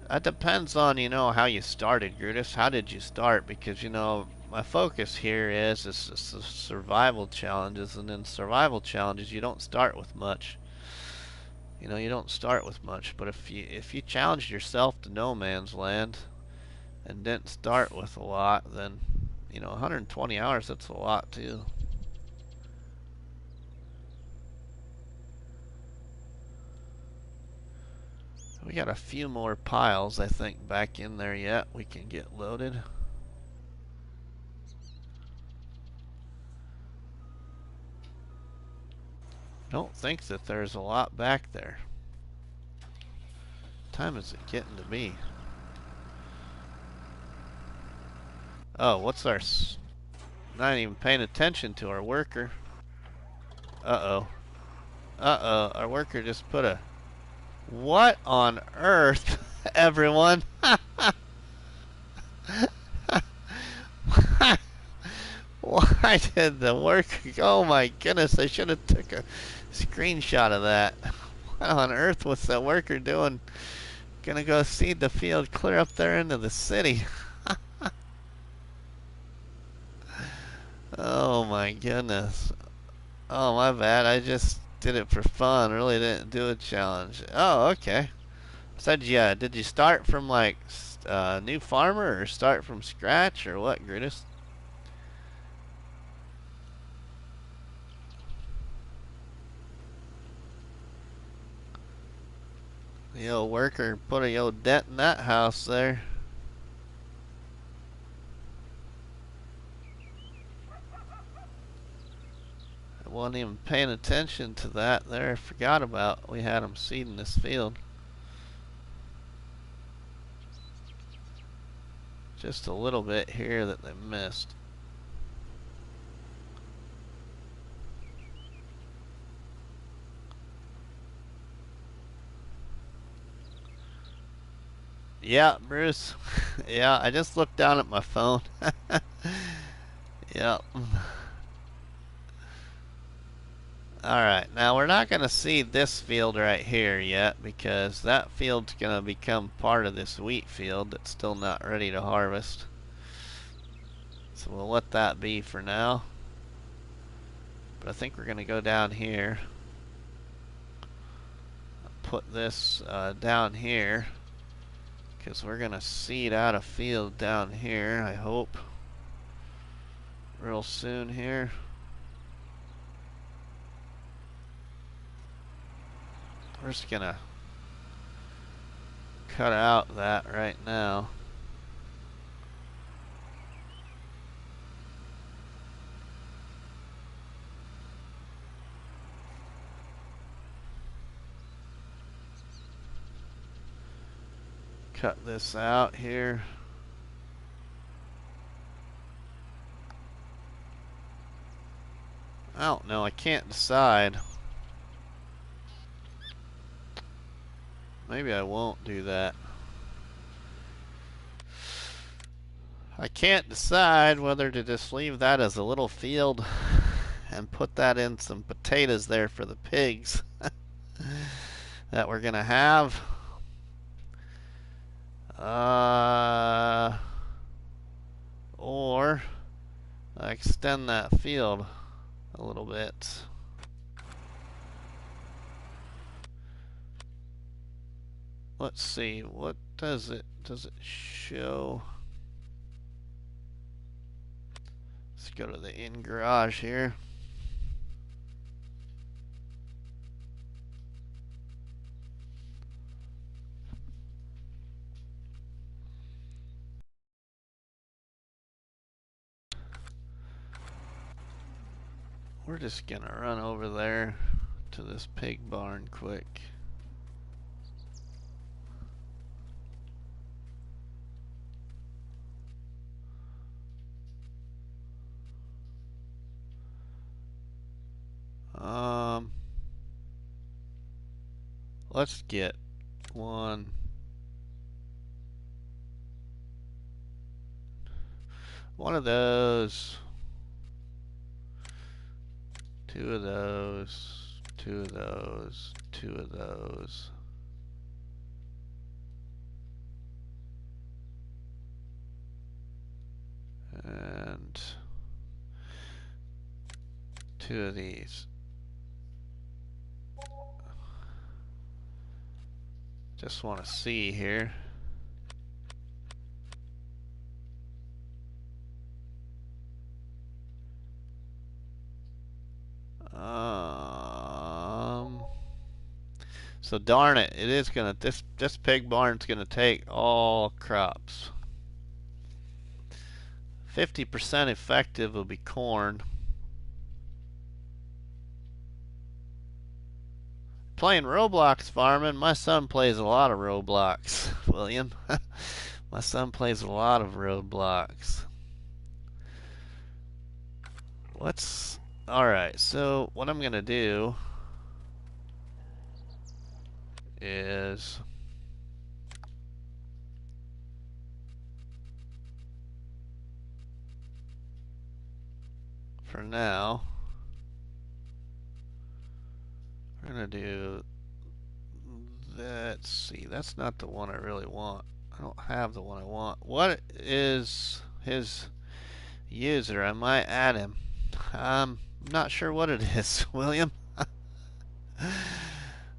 that depends on, how you started, Grutus. How did you start? Because, my focus here is survival challenges, and in survival challenges you don't start with much. You don't start with much, but if you challenged yourself to No Man's Land and didn't start with a lot, then 120 hours, that's a lot too. We got a few more piles, I think, back in there yet. We can get loaded. Don't think that there's a lot back there. What time is it getting to be? Oh, what's our... Not even paying attention to our worker. Uh-oh. Uh-oh, our worker just put a... What on earth? everyone. Why did the worker... Oh my goodness, I should have took a screenshot of that. What on earth was the worker doing? Gonna go seed the field clear up there into the city. Oh my goodness. Oh, my bad. I just did it for fun. Really didn't do a challenge. Oh, okay. So did you start from like new farmer or start from scratch or what, Grutus? The old worker put a old dent in that house there. I wasn't even paying attention to that there. I forgot about we had them seeding this field. Just a little bit here that they missed. Yeah, Bruce. Yeah, I just looked down at my phone. Yep. Alright, now we're not going to seed this field right here yet because that field's going to become part of this wheat field that's still not ready to harvest. So we'll let that be for now. But I think we're going to go down here. Put this down here because we're going to seed out a field down here, I hope. Real soon here. We're just gonna cut out that right now. Cut this out here. I don't know, I can't decide. Maybe I won't do that. I can't decide whether to just leave that as a little field and put that in some potatoes there for the pigs that we're gonna have. Or extend that field a little bit. Let's see, what does it show? Let's go to the in garage here. We're just gonna run over there to this pig barn quick. Let's get one of those, two of those, two of those, two of those. And two of these. Just want to see here. So darn it, it is gonna, this pig barn's gonna take all crops. 50% effective will be corn. Playing Roblox farming. My son plays a lot of Roblox, William. My son plays a lot of Roblox. Alright, so what I'm gonna do is for now. We're gonna do, let's see, that's not the one I really want. I don't have the one I want. What is his user? I might add him. I'm not sure what it is, William.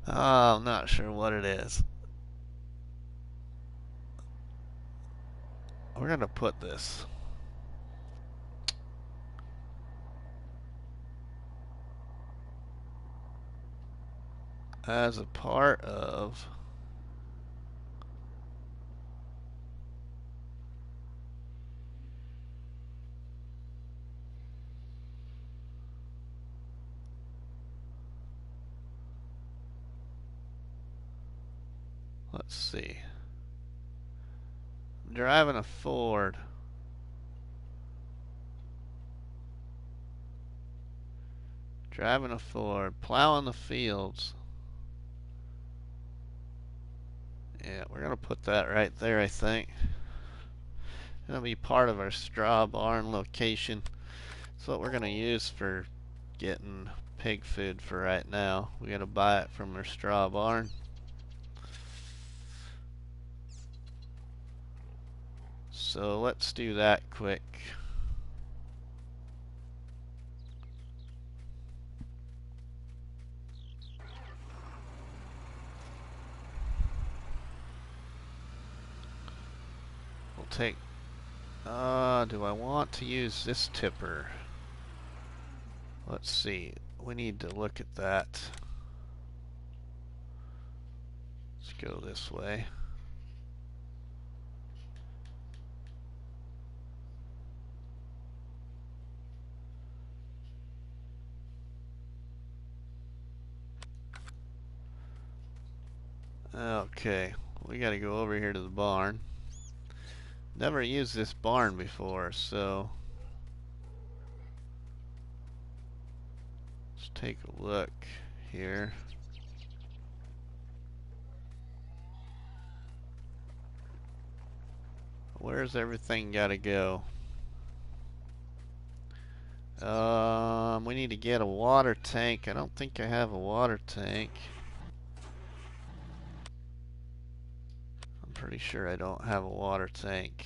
Oh, I'm not sure what it is. We're gonna put this. As a part of let's see. I'm driving a Ford. Driving a Ford, plowing the fields. Yeah, we're gonna put that right there, I think. It'll be part of our straw barn location. It's what we're gonna use for getting pig food for right now. We gotta buy it from our straw barn. So let's do that quick. We'll take, do I want to use this tipper? Let's see. We need to look at that. Let's go this way. Okay, we gotta go over here to the barn. Never used this barn before, so let's take a look here. Where's everything gotta go? We need to get a water tank. I don't think I have a water tank. I'm pretty sure I don't have a water tank.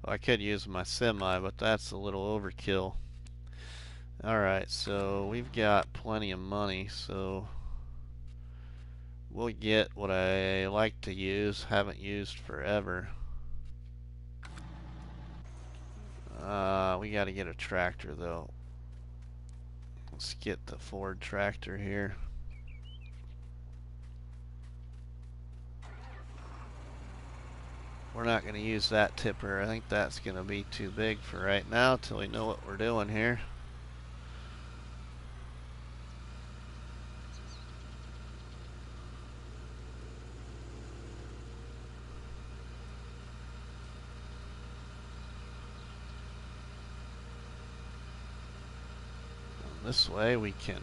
Well, I could use my semi, but that's a little overkill. Alright, so we've got plenty of money, so we'll get what I like to use, haven't used forever. We gotta get a tractor though. Let's get the Ford tractor here. We're not gonna use that tipper. I think that's gonna be too big for right now till we know what we're doing here. This way we can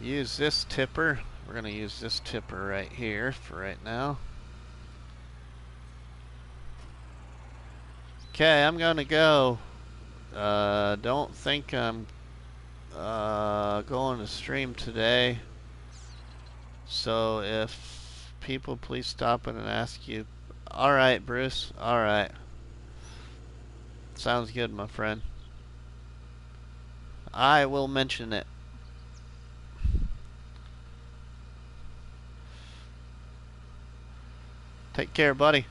use this tipper. We're going to use this tipper right here for right now. Okay, I'm going to go. Don't think I'm going to stream today. So if people please stop in and ask you. Alright, Bruce. Alright. Sounds good, my friend. I will mention it. Take care, buddy.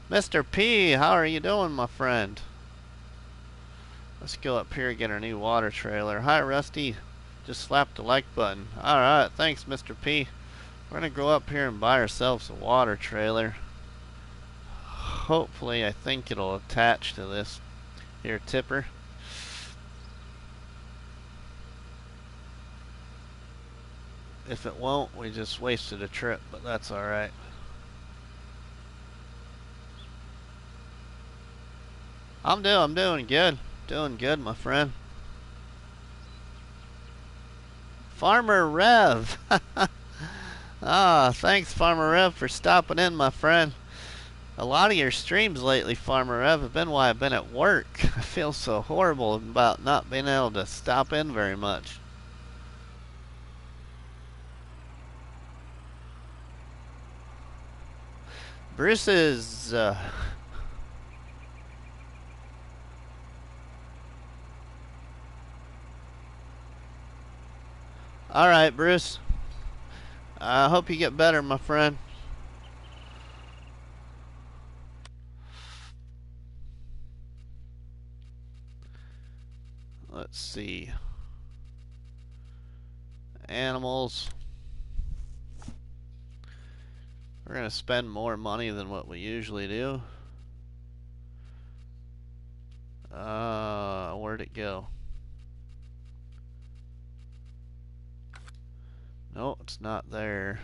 Mr. P, how are you doing, my friend? Let's go up here and get our new water trailer. Hi, Rusty. Just slap the like button. Alright, thanks, Mr. P. We're going to go up here and buy ourselves a water trailer. Hopefully, I think it'll attach to this here tipper. If it won't, we just wasted a trip, but that's alright. I'm doing good. Doing good, my friend. Farmer Rev. Ah, thanks, Farmer Rev, for stopping in, my friend. A lot of your streams lately, Farmer Rev, have been while I've been at work. I feel so horrible about not being able to stop in very much. Bruce is, Alright, Bruce. I hope you get better, my friend. Let's see. Animals. We're going to spend more money than what we usually do. Where'd it go? No, it's not there.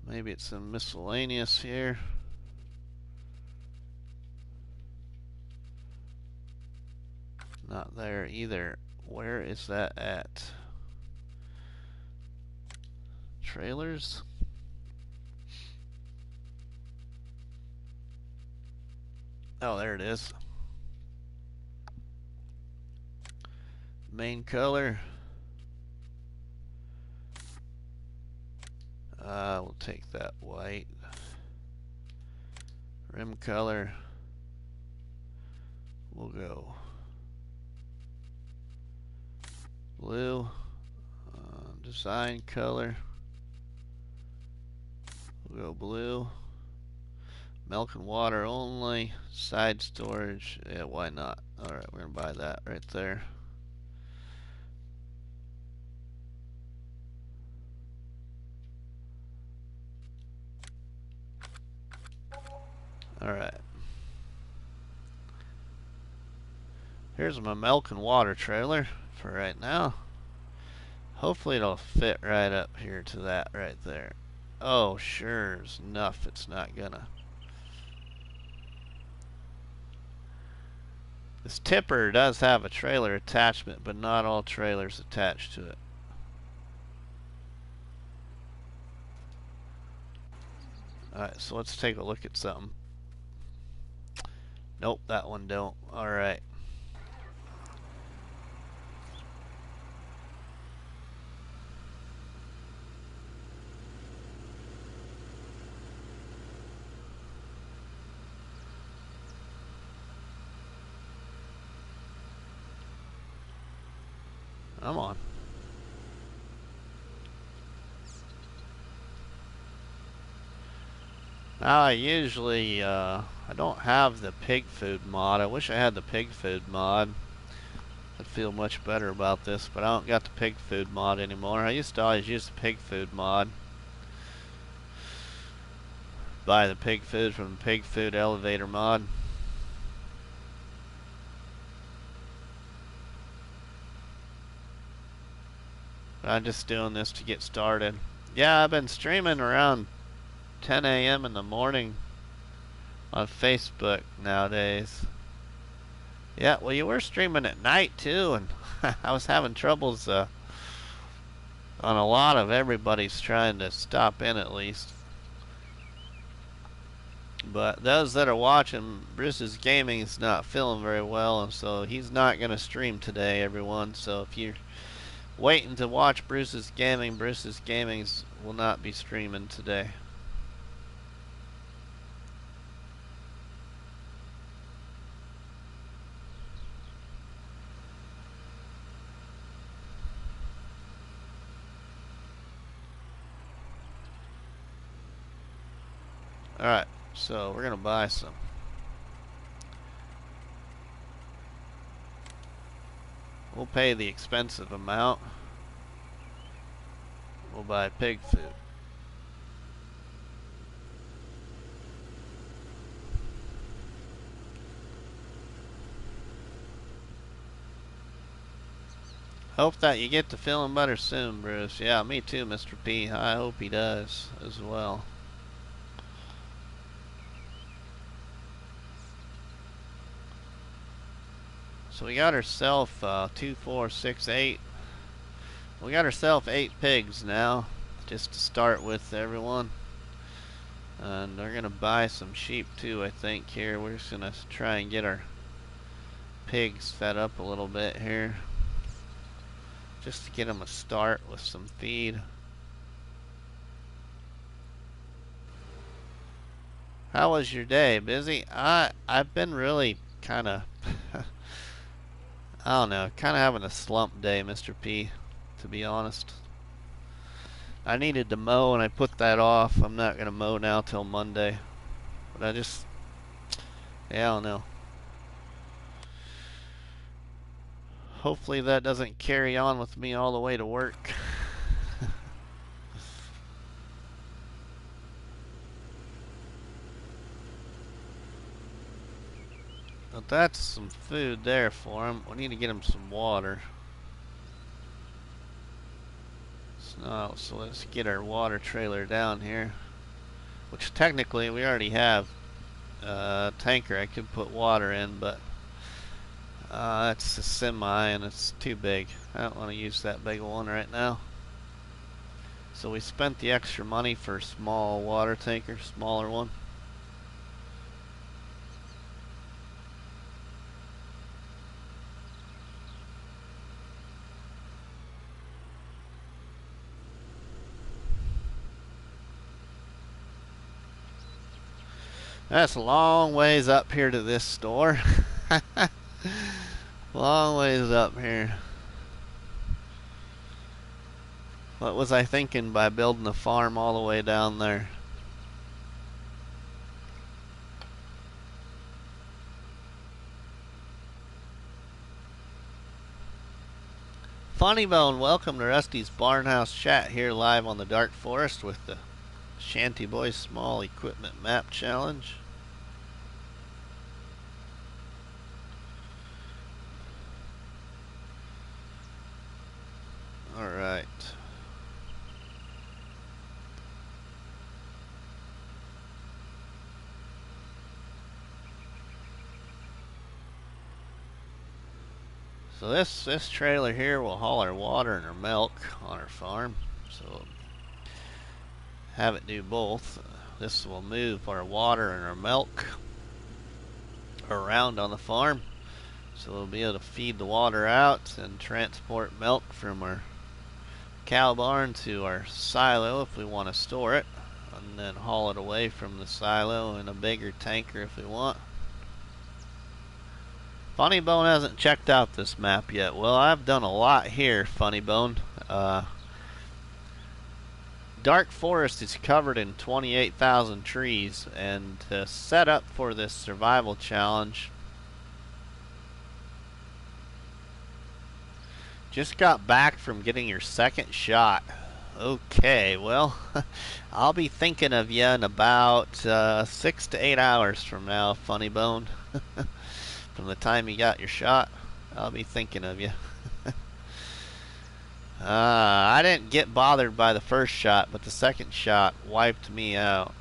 Maybe it's in miscellaneous here. Not there either. Where is that at? Trailers? Oh, there it is. Main color. We'll take that white. Rim color. We'll go blue. Design color. We'll go blue. Milk and water only. Side storage. Yeah, why not? Alright, we're going to buy that right there. Alright. Here's my milk and water trailer for right now. Hopefully it'll fit right up here to that right there. Oh, sure as enough it's not gonna. This tipper does have a trailer attachment, but not all trailers attached to it. Alright, so let's take a look at something. Nope, that one don't. Alright. Come on. Now I usually, I don't have the pig food mod. I wish I had the pig food mod. I'd feel much better about this, but I don't got the pig food mod anymore. I used to always use the pig food mod. Buy the pig food from the pig food elevator mod. But I'm just doing this to get started. Yeah, I've been streaming around 10 a.m. in the morning on Facebook nowadays. Yeah, well, you were streaming at night too, and I was having troubles on a lot of everybody's trying to stop in at least. But those that are watching, Bruce's Gaming is not feeling very well, and so he's not going to stream today, everyone. So if you're waiting to watch Bruce's Gaming will not be streaming today. Alright, so we're going to buy some. We'll pay the expensive amount. We'll buy pig food. Hope that you get to feeling better soon, Bruce. Yeah, me too, Mr. P. I hope he does as well. So we got ourselves 2468. We got ourselves 8 pigs now, just to start with, everyone. And we're gonna buy some sheep too, I think. Here, we're just gonna try and get our pigs fed up a little bit here, just to get them a start with some feed. How was your day? Busy? I've been really kind of I don't know, kind of having a slump day, Mr. P, to be honest. I needed to mow and I put that off. I'm not gonna mow now till Monday. But I don't know. Hopefully that doesn't carry on with me all the way to work. But that's some food there for him. We need to get him some water. So let's get our water trailer down here. Which technically we already have a tanker I could put water in, but it's a semi and it's too big. I don't want to use that big one right now. So we spent the extra money for a small water tanker, smaller one. That's a long ways up here to this store. Long ways up here. What was I thinking by building a farm all the way down there? Funny Bone, welcome to Rusty's Barnhouse Chat here live on the Dark Forest with the ShantyBoys Small Equipment Map Challenge. Alright. So this trailer here will haul our water and our milk on our farm. So have it do both. This will move our water and our milk around on the farm. So we'll be able to feed the water out and transport milk from our cow barn to our silo if we want to store it, and then haul it away from the silo in a bigger tanker if we want. Funny Bone hasn't checked out this map yet. Well, I've done a lot here, Funny Bone. Dark Forest is covered in 28,000 trees, and to set up for this survival challenge, just got back from getting your second shot. Okay, well, I'll be thinking of you in about 6 to 8 hours from now, Funny Bone. From the time you got your shot, I'll be thinking of you. I didn't get bothered by the first shot, but the second shot wiped me out.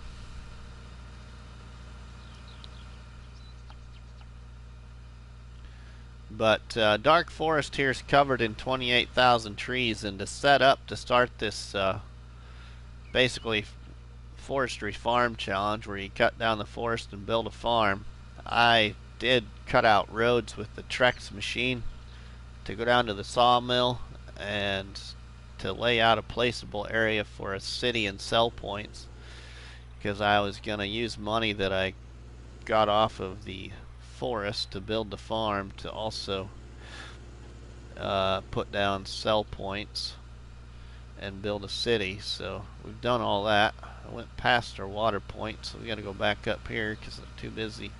But Dark Forest here is covered in 28,000 trees, and to set up to start this basically forestry farm challenge where you cut down the forest and build a farm, I did cut out roads with the Trex machine to go down to the sawmill and to lay out a placeable area for a city and sell points, because I was going to use money that I got off of the forest to build the farm to also put down sell points and build a city. So we've done all that. I went past our water point, so we got to go back up here because I'm too busy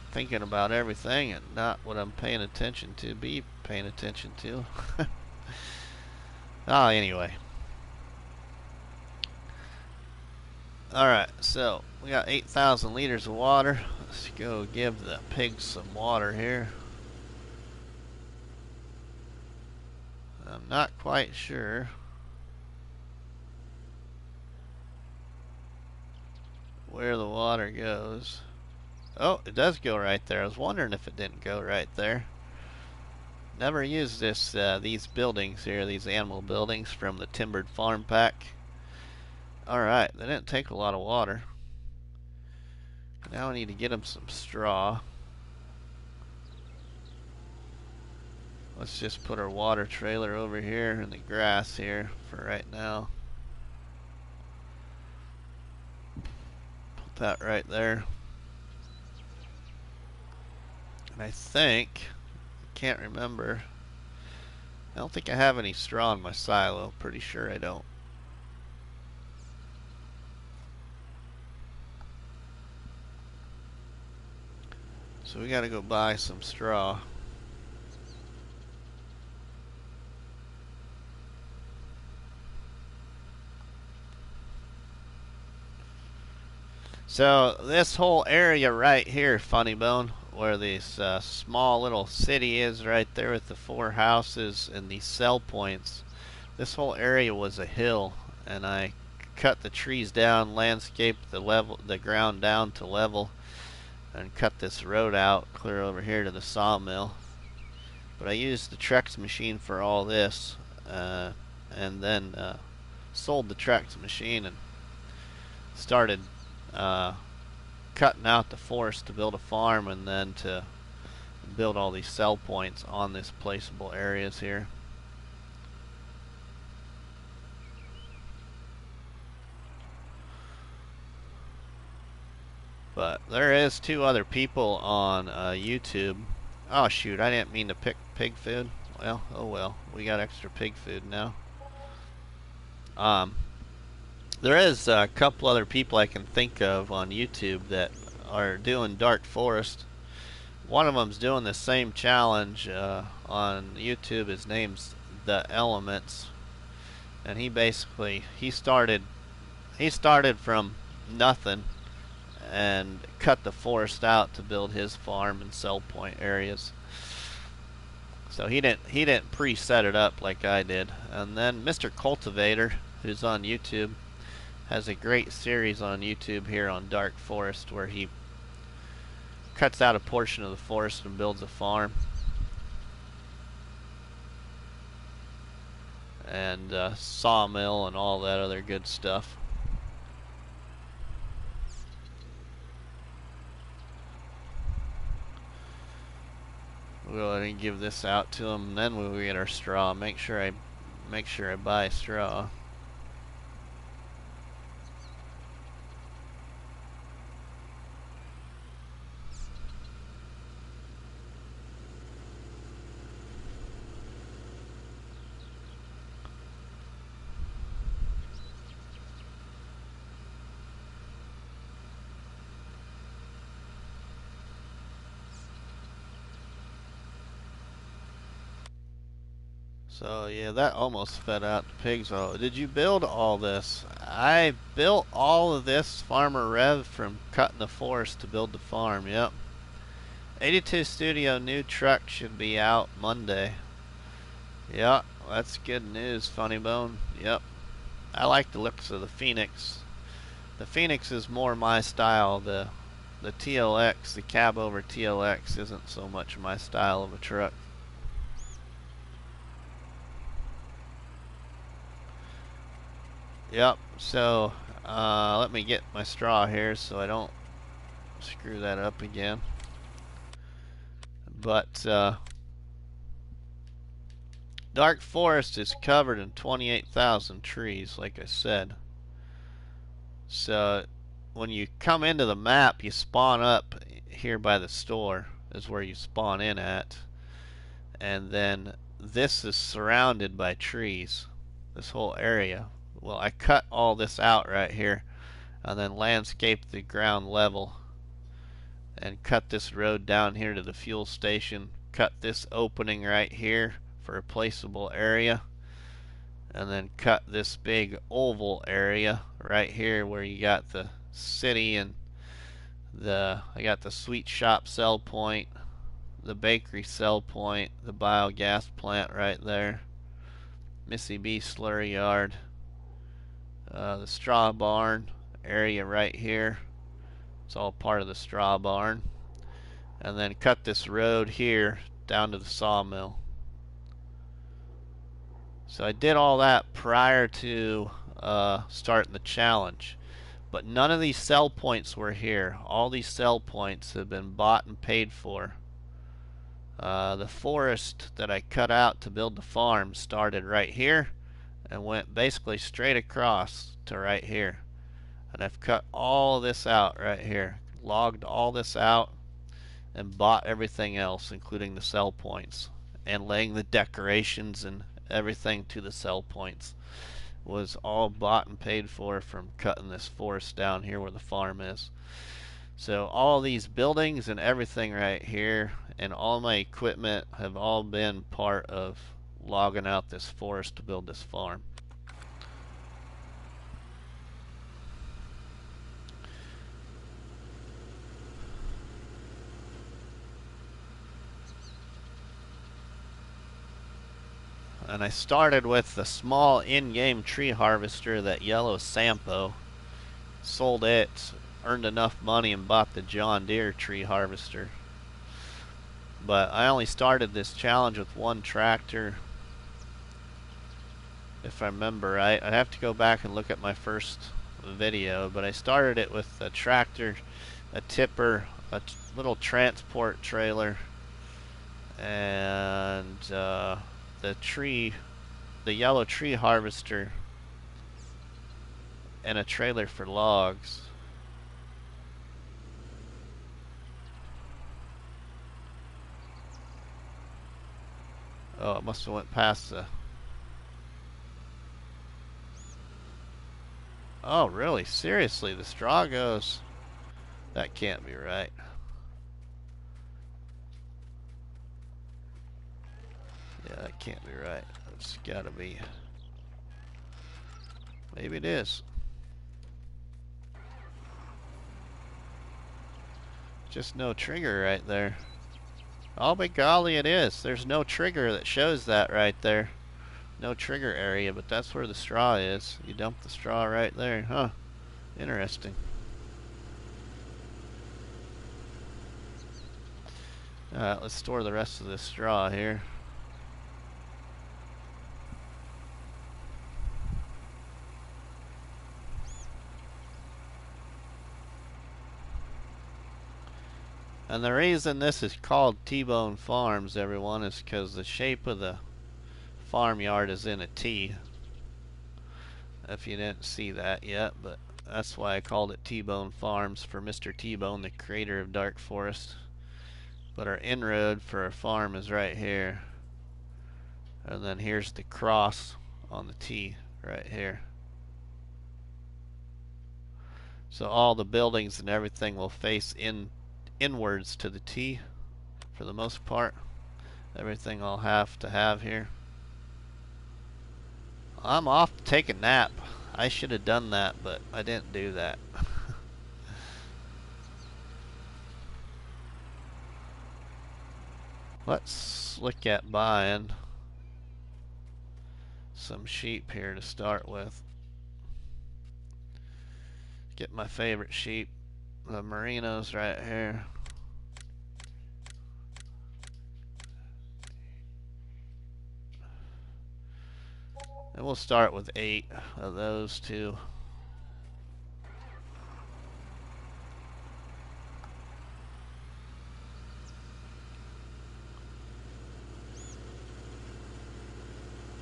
thinking about everything and not what I'm paying attention to Oh, anyway. Alright, so we got 8,000 liters of water. Let's go give the pigs some water here. I'm not quite sure where the water goes. Oh, it does go right there. I was wondering if it didn't go right there. Never used these buildings here, these animal buildings from the timbered farm pack. Alright, they didn't take a lot of water. Now I need to get them some straw. Let's just put our water trailer over here in the grass here for right now. Put that right there. And I think, can't remember, I don't think I have any straw in my silo. Pretty sure I don't. So we gotta go buy some straw. So this whole area right here, Funny Bone, where this small little city is right there with the 4 houses and these sell points, this whole area was a hill, and I cut the trees down, landscaped the ground down to level, and cut this road out clear over here to the sawmill. But I used the Trex machine for all this, and then sold the Trex machine and started cutting out the forest to build a farm, and then to build all these sell points on this placeable areas here. But there is 2 other people on YouTube. Oh shoot, I didn't mean to pick pig food. Well, oh well, we got extra pig food now. There is a couple other people I can think of on YouTube that are doing Dark Forest. One of them's doing the same challenge on YouTube. His name's The Elements, and he started from nothing and cut the forest out to build his farm and sell point areas. So he didn't pre-set it up like I did. And then Mr. Cultivator, who's on YouTube, has a great series on YouTube here on Dark Forest where he cuts out a portion of the forest and builds a farm. And sawmill and all that other good stuff. We'll go ahead and give this out to him, and then we'll get our straw. Make sure I buy straw. So yeah, that almost fed out the pigs. Oh, did you build all this? I built all of this, Farmer Rev, from cutting the forest to build the farm. Yep. 82 Studio new truck should be out Monday. Yep, that's good news, Funny Bone. Yep. I like the looks of the Phoenix. The Phoenix is more my style. The TLX, the cab over TLX, isn't so much my style of a truck. Yep, so let me get my straw here so I don't screw that up again. But Dark Forest is covered in 28,000 trees, like I said. So when you come into the map, you spawn up here by the store is where you spawn in at. And then this is surrounded by trees, this whole area. Well, I cut all this out right here and then landscaped the ground level and cut this road down here to the fuel station, cut this opening right here for a placeable area, and then cut this big oval area right here where you got the city and I got the sweet shop sell point, the bakery sell point, the biogas plant right there, Missy B slurry yard, the straw barn area right here. It's all part of the straw barn. And then cut this road here down to the sawmill. So I did all that prior to starting the challenge. But none of these sell points were here. All these sell points have been bought and paid for. The forest that I cut out to build the farm started right here and went basically straight across to right here. And I've cut all this out right here, logged all this out, and bought everything else, including the sell points, and laying the decorations and everything to the sell points was all bought and paid for from cutting this forest down here where the farm is. So all these buildings and everything right here and all my equipment have all been part of logging out this forest to build this farm. And I started with the small in-game tree harvester, that yellow Sampo. Sold it, earned enough money, and bought the John Deere tree harvester. But I only started this challenge with one tractor, if I remember right. I'd have to go back and look at my first video, but I started it with a tractor, a tipper, a little transport trailer, and the yellow tree harvester, and a trailer for logs. Oh, it must have went past the... Oh, really? Seriously? The straw goes... That can't be right. Yeah, that can't be right. It's gotta be... Maybe it is. Just no trigger right there. Oh, by golly, it is. There's no trigger that shows that right there. No trigger area, but that's where the straw is. You dump the straw right there. Huh. Interesting. Alright, let's store the rest of this straw here. And the reason this is called T-Bone Farms, everyone, is because the shape of the farmyard is in a T. If you didn't see that yet, but that's why I called it T-Bone Farms, for Mr. T-Bone, the creator of Dark Forest. But our inroad for our farm is right here. And then here's the cross on the T right here. So all the buildings and everything will face inwards to the T for the most part. Everything I'll have to have here. I'm off to take a nap. I should have done that, but I didn't do that. Let's look at buying some sheep here to start with. Get my favorite sheep, the merinos right here. And we'll start with 8 of those two.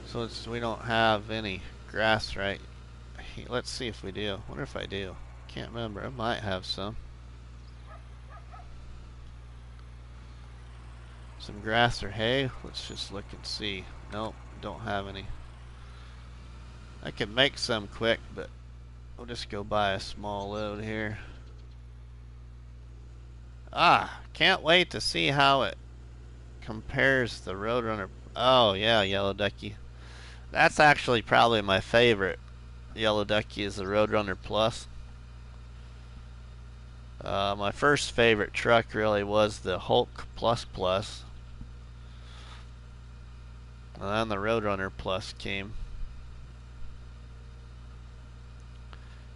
So we don't have any grass right. Let's see if we do. Wonder if I do. Can't remember. I might have some. Some grass or hay. Let's just look and see. Nope, don't have any. I can make some quick, but we'll just go buy a small load here. Ah, can't wait to see how it compares the Roadrunner. Oh yeah, Yellow Ducky. That's actually probably my favorite. Yellow Ducky is the Roadrunner Plus. My first favorite truck really was the Hulk Plus Plus. And then the Roadrunner Plus came.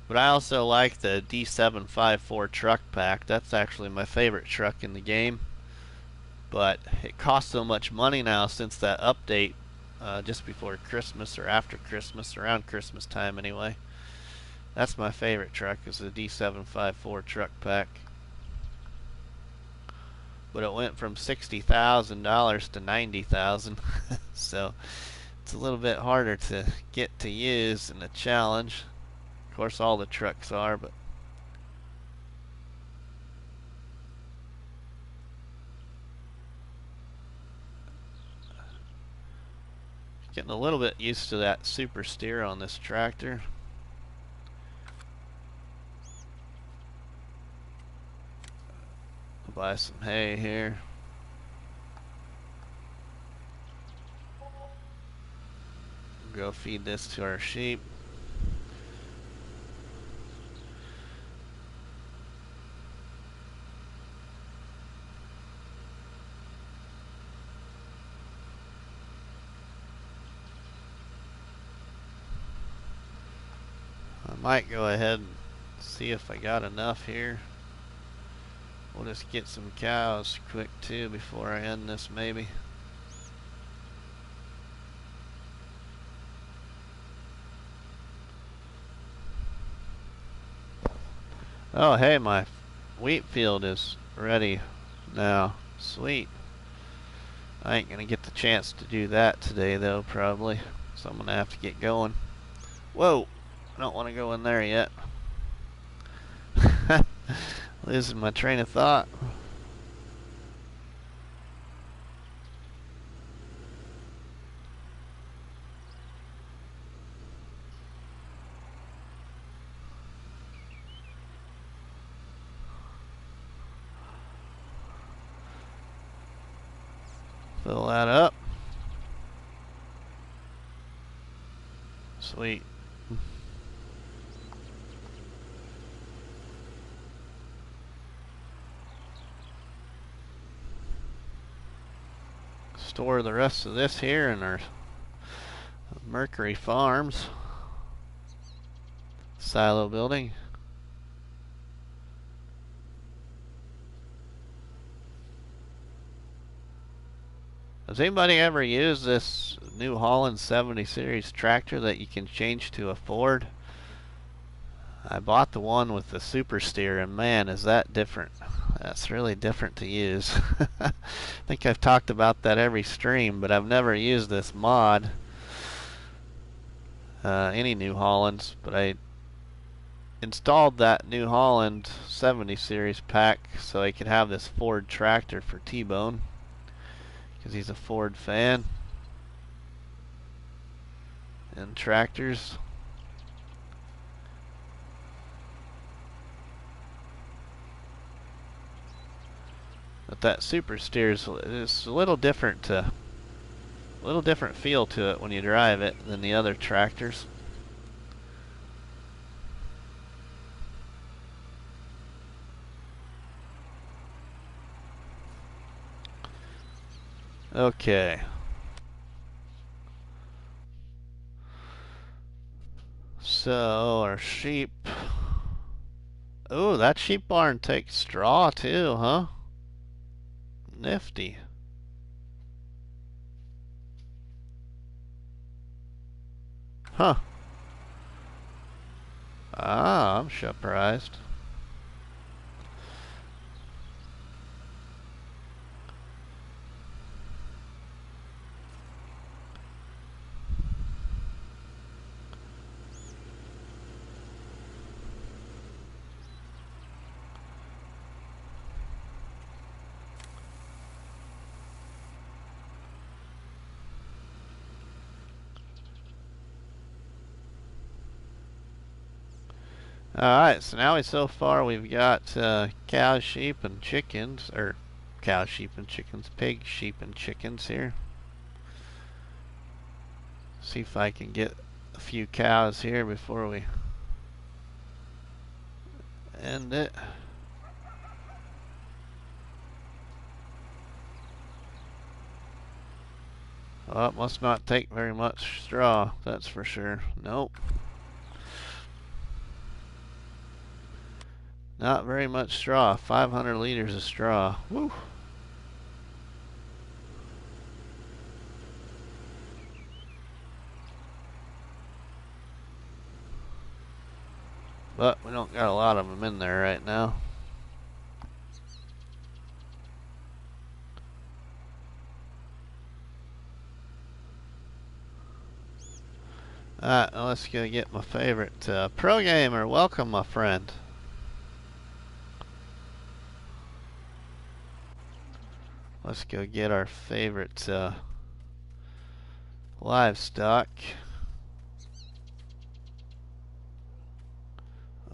But I also like the D754 truck pack. That's actually my favorite truck in the game. But it costs so much money now since that update just before Christmas or after Christmas, around Christmas time anyway. That's my favorite truck, is the D754 truck pack. But it went from $60,000 to $90,000, so it's a little bit harder to get to use in the challenge. Of course, all the trucks are, but getting a little bit used to that super steer on this tractor. I'll buy some hay here. Go feed this to our sheep. I might go ahead and see if I got enough here. We'll just get some cows quick too before I end this maybe. Oh hey, my wheat field is ready now. Sweet. I ain't gonna get the chance to do that today though, probably. So I'm gonna have to get going. Whoa! I don't want to go in there yet. Losing my train of thought. Fill that up. Sweet. Store the rest of this here in our Mercury Farms silo building. Has anybody ever used this New Holland 70 series tractor that you can change to a Ford? I bought the one with the super steer, and man, is that different. That's really different to use. I think I've talked about that every stream, but I've never used this mod, any New Hollands, but I installed that New Holland 70 series pack so I could have this Ford tractor for T-Bone, because he's a Ford fan and tractors. But that super steer is a little different feel to it when you drive it than the other tractors. Okay. So our sheep. Oh, that sheep barn takes straw too, huh? Nifty. Huh. Ah, I'm surprised. Alright, so now so far we've got cows, sheep, and chickens, or cows, sheep, and chickens, pigs, sheep, and chickens here. See if I can get a few cows here before we end it. Well, it must not take very much straw, that's for sure. Nope. Not very much straw. 500 liters of straw. Woo. But we don't got a lot of them in there right now. Alright, let's go get my favorite pro gamer. Welcome, my friend. Let's go get our favorite livestock.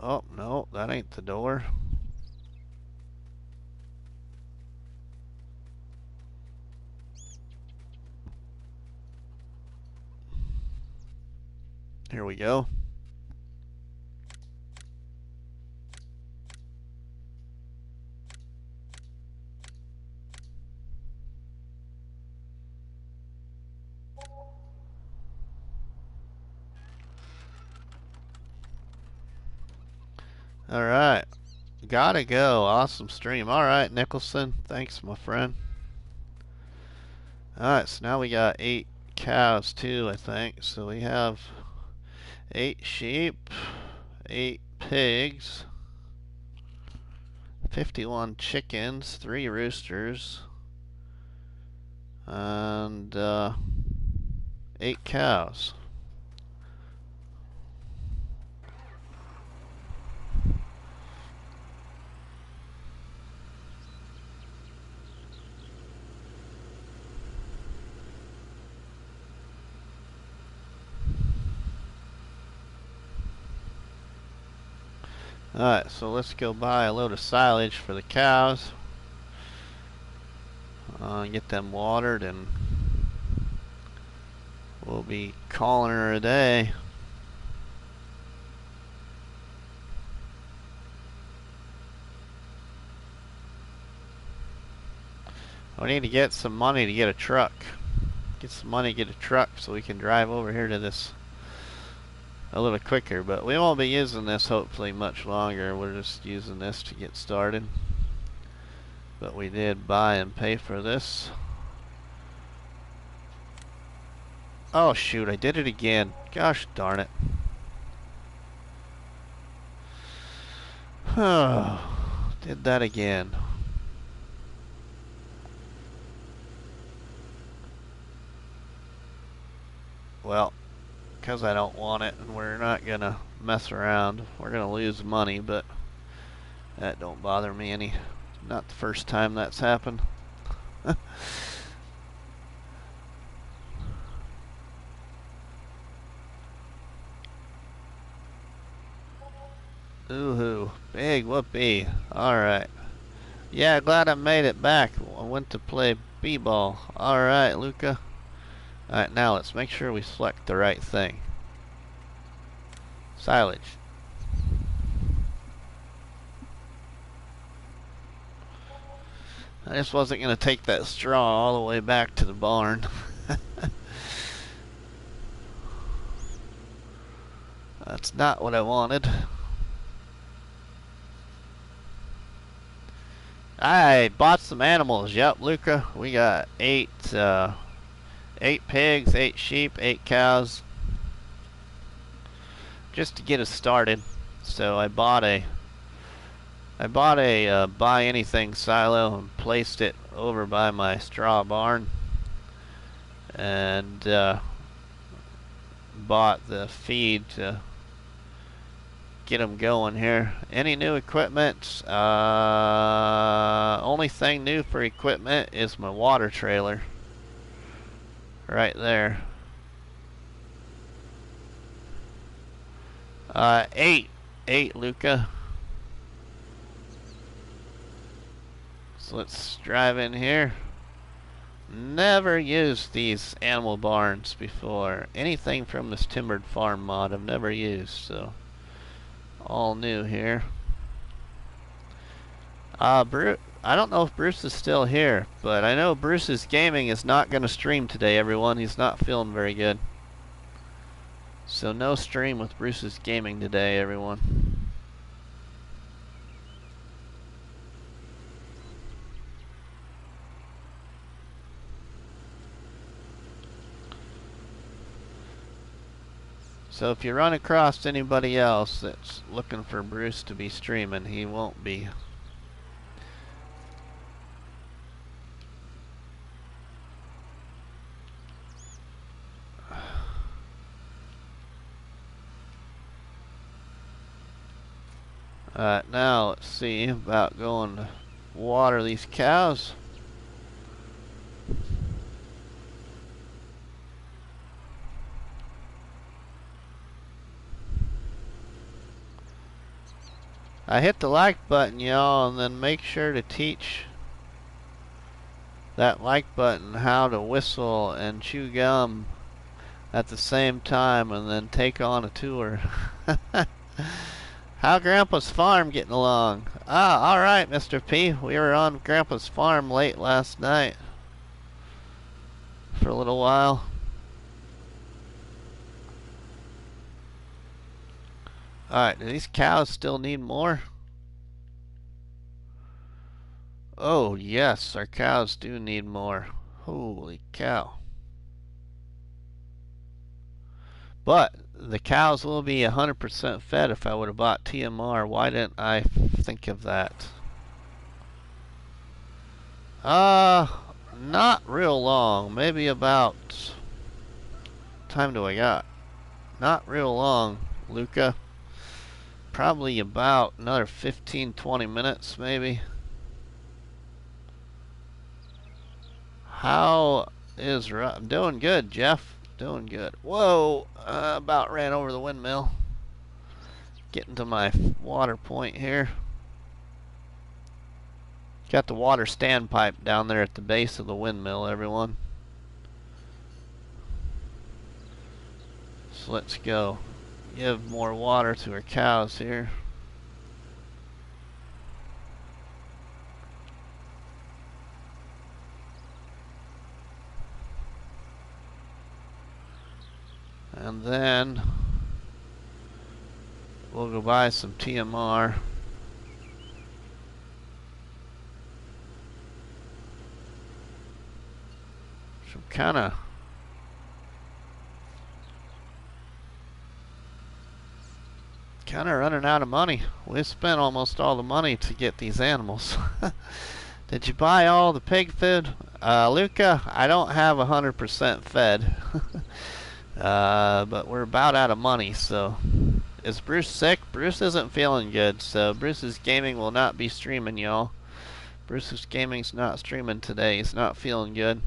Oh, no, that ain't the door. Here we go. Alright. Gotta go. Awesome stream. Alright, Nicholson. Thanks, my friend. Alright, so now we got 8 cows too, I think. So we have 8 sheep, 8 pigs, 51 chickens, 3 roosters, and 8 cows. Alright, so let's go buy a load of silage for the cows. Get them watered, and we'll be calling her a day. I need to get some money to get a truck. Get some money to get a truck so we can drive over here to this a little quicker, but we won't be using this hopefully much longer. We're just using this to get started. But we did buy and pay for this. Oh shoot, I did it again. Gosh darn it. Did that again. Well, because I don't want it, and we're not gonna mess around. We're gonna lose money, but that don't bother me any. Not the first time that's happened. Ooh-hoo. Big whoopee. Alright. Yeah, glad I made it back. I went to play b-ball. Alright, Luca. Alright, now let's make sure we select the right thing. Silage. I just wasn't going to take that straw all the way back to the barn. That's not what I wanted. I bought some animals. Yep, Luca. We got 8 pigs, 8 sheep, 8 cows. Just to get us started. So I bought a buy anything silo and placed it over by my straw barn, and bought the feed to get them going here. Any new equipment? Only thing new for equipment is my water trailer right there. 8, Luca. So let's drive in here. Never used these animal barns before. Anything from this Timbered Farm mod I've never used, so all new here. Bruce, I don't know if Bruce is still here, but I know Bruce's gaming is not going to stream today, everyone. He's not feeling very good. So no stream with Bruce's gaming today, everyone. So if you run across anybody else that's looking for Bruce to be streaming, he won't be. Alright, now let's see about going to water these cows. I hit the like button, y'all, and then make sure to teach that like button how to whistle and chew gum at the same time, and then take on a tour. How Grandpa's farm getting along? Ah, alright, Mr. P. We were on Grandpa's farm late last night for a little while. Alright, do these cows still need more? Oh, yes, our cows do need more. Holy cow. But the cows will be 100% fed if I would have bought TMR. Why didn't I think of that? Not real long. Maybe about... What time do I got? Not real long, Luca. Probably about another 15-20 minutes, maybe. How is... I'm doing good, Jeff. Doing good. Whoa! About ran over the windmill. Getting to my water point here. Got the water standpipe down there at the base of the windmill, everyone. So let's go. Give more water to our cows here. And then we'll go buy some TMR. Some kinda running out of money. We spent almost all the money to get these animals. Did you buy all the pig food? Luca, I don't have 100% fed. But we're about out of money, so. Is Bruce sick? Bruce isn't feeling good, so Bruce's gaming will not be streaming, y'all. Bruce's gaming's not streaming today. He's not feeling good.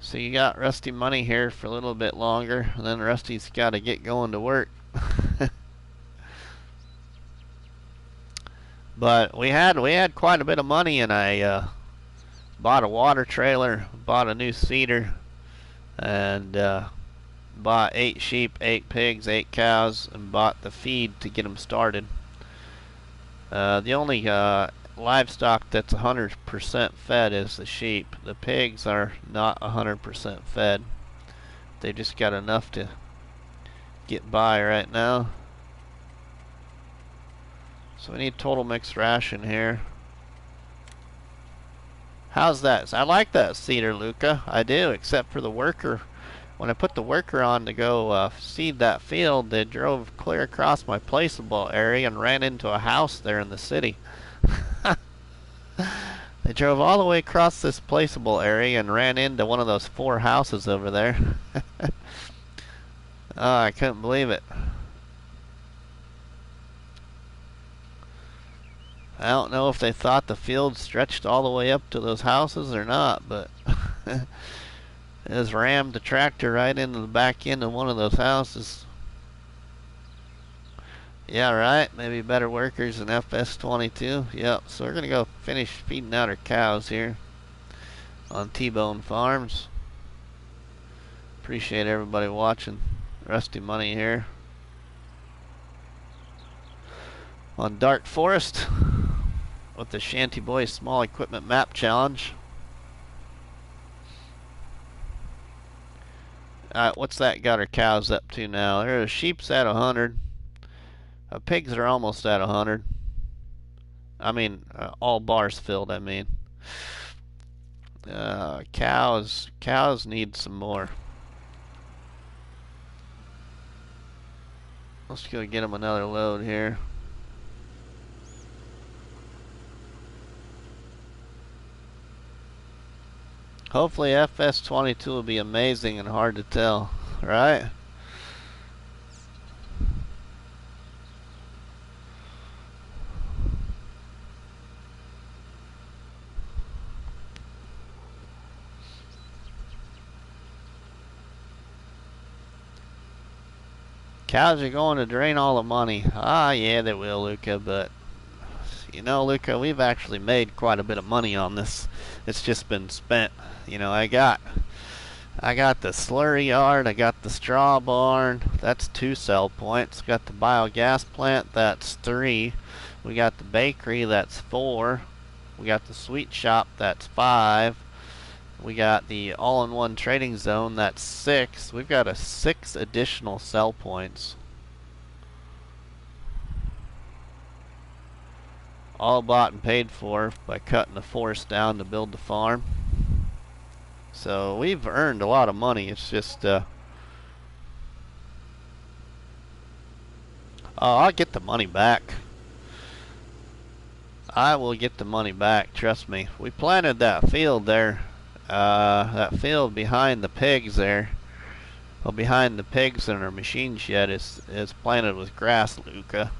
So you got RustyMoney here for a little bit longer, and then Rusty's got to get going to work. But we had quite a bit of money, and I bought a water trailer, bought a new seeder, and bought 8 sheep, 8 pigs, 8 cows, and bought the feed to get them started. The only livestock that's 100% fed is the sheep. The pigs are not 100% fed. They just got enough to get by right now. So we need total mixed ration here. How's that? I like that seeder, Luca. I do, except for the worker. When I put the worker on to go seed that field, they drove clear across my placeable area and ran into a house there in the city. They drove all the way across this placeable area and ran into one of those 4 houses over there. Oh, I couldn't believe it. I don't know if they thought the field stretched all the way up to those houses or not, but it just rammed the tractor right into the back end of one of those houses. Yeah, right. Maybe better workers than FS19. Yep. So we're gonna go finish feeding out our cows here on T-Bone Farms. Appreciate everybody watching. RustyMoney here on Dark Forest with the ShantyBoys Small Equipment Map Challenge. What's that got our cows up to now? There, sheep's at 100. Pigs are almost at 100. I mean, all bars filled, I mean. Cows need some more. Let's go get them another load here. Hopefully FS19 will be amazing and hard to tell, right? Cows are going to drain all the money. Ah, yeah, they will, Luca, but you know, Luca, we've actually made quite a bit of money on this. It's just been spent. You know, I got the slurry yard, I got the straw barn, that's 2 sell points. Got the biogas plant, that's 3. We got the bakery, that's 4. We got the sweet shop, that's 5. We got the all-in-one trading zone, that's 6. We've got 6 additional sell points. All bought and paid for by cutting the forest down to build the farm. So we've earned a lot of money. It's just I'll get the money back. I will get the money back, trust me. We planted that field there. That field behind the pigs there. Well, behind the pigs in our machine shed is planted with grass, Luca.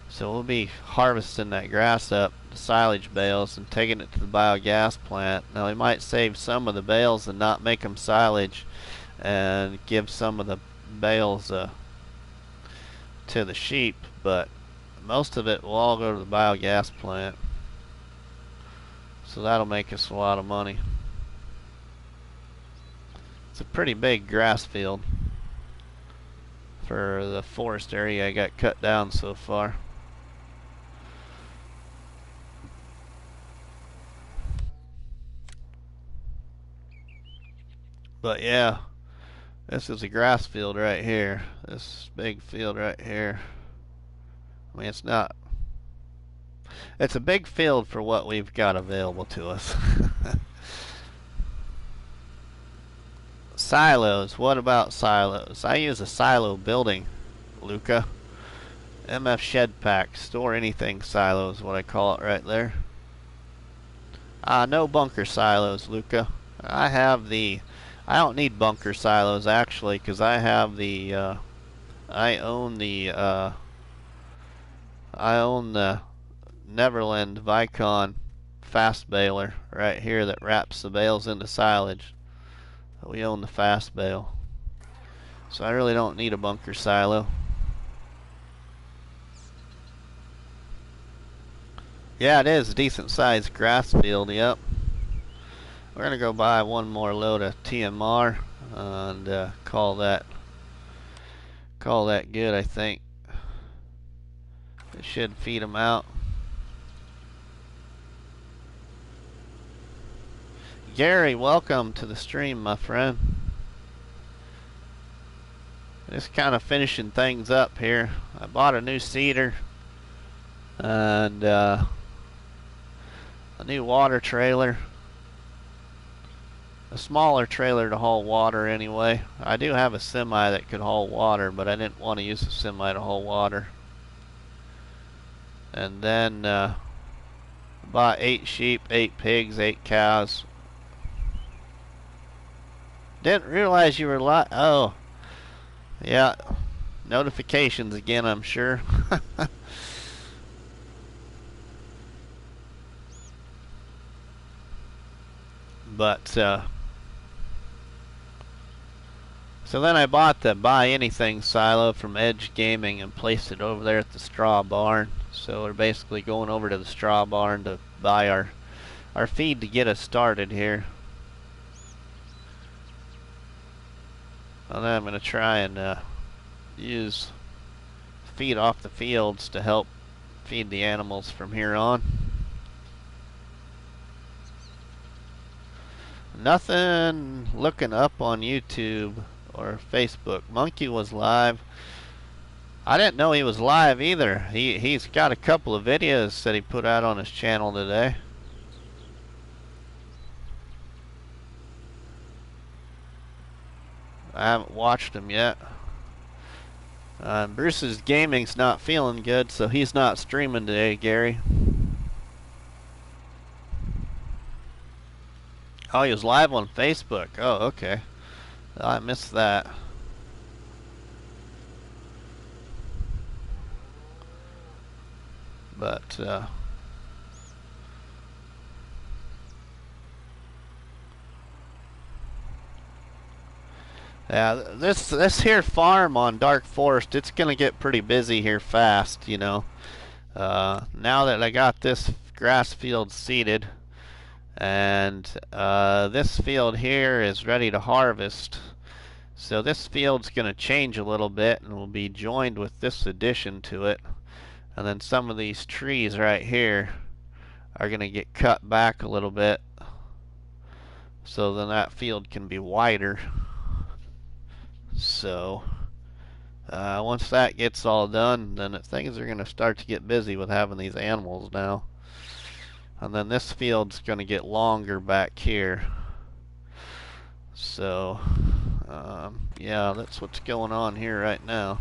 So we'll be harvesting that grass up, the silage bales, and taking it to the biogas plant. Now we might save some of the bales and not make them silage, and give some of the bales to the sheep, but most of it will all go to the biogas plant. So that'll make us a lot of money. It's a pretty big grass field for the forest area I got cut down so far. But yeah, this is a grass field right here. This big field right here. I mean, it's not. It's a big field for what we've got available to us. Silos. What about silos? I use a silo building, Luca. MF Shed Pack. Store anything silos, what I call it right there. No bunker silos, Luca. I don't need bunker silos actually, because I have the I own the Neverland Vicon fast baler right here that wraps the bales into silage. We own the fast bale, so I really don't need a bunker silo. Yeah, it is a decent sized grass field. Yep. We're gonna go buy one more load of TMR and call that good. I think it should feed them out. Gary, welcome to the stream, my friend. Just kind of finishing things up here. I bought a new seeder and a new water trailer. A smaller trailer to haul water anyway. I do have a semi that could haul water, but I didn't want to use a semi to haul water. And then bought 8 sheep, 8 pigs, 8 cows. Didn't realize you were live. Oh, yeah. Notifications again, I'm sure. But so then I bought the Buy Anything silo from Edge Gaming and placed it over there at the straw barn. So we're basically going over to the straw barn to buy our feed to get us started here. And then I'm going to try and use feed off the fields to help feed the animals from here on. Nothing looking up on YouTube or Facebook. Monkey was live. I didn't know he was live either. He's got a couple of videos that he put out on his channel today. I haven't watched him yet. Bruce's gaming's not feeling good, so he's not streaming today, Gary. Oh, he was live on Facebook. Oh, okay. I missed that. But, yeah, this here farm on Dark Forest, it's gonna get pretty busy here fast, you know. Now that I got this grass field seeded, and this field here is ready to harvest. So this field's gonna change a little bit and will be joined with this addition to it. And then some of these trees right here are gonna get cut back a little bit, so then that field can be wider. So once that gets all done, then things are going to start to get busy with having these animals now. And then this field's going to get longer back here. So yeah, that's what's going on here right now.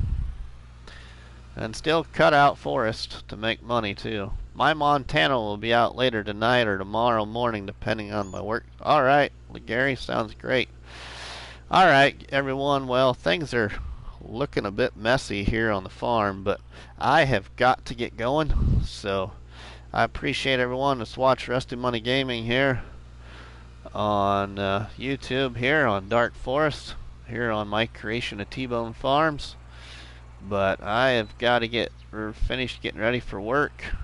And still cut out forest to make money too. My Montana will be out later tonight or tomorrow morning, depending on my work. Alright, Gary, sounds great. Alright, everyone, well, things are looking a bit messy here on the farm, but I have got to get going. So I appreciate everyone that's watched Rusty Money Gaming here on YouTube, here on Dark Forest, here on my creation of T-Bone Farms. But I have got to we're finished getting ready for work.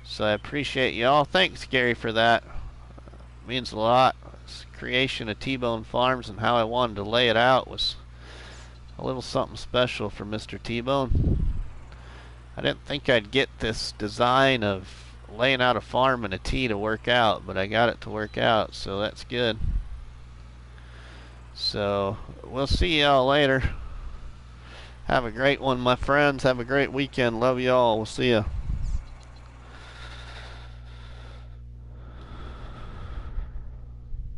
So I appreciate y'all. Thanks, Gary, for that. Means a lot. This creation of T-Bone Farms and how I wanted to lay it out was a little something special for Mr. T-Bone. I didn't think I'd get this design of laying out a farm and a T to work out, but I got it to work out, so that's good. So we'll see y'all later. Have a great one, my friends. Have a great weekend. Love y'all. We'll see ya.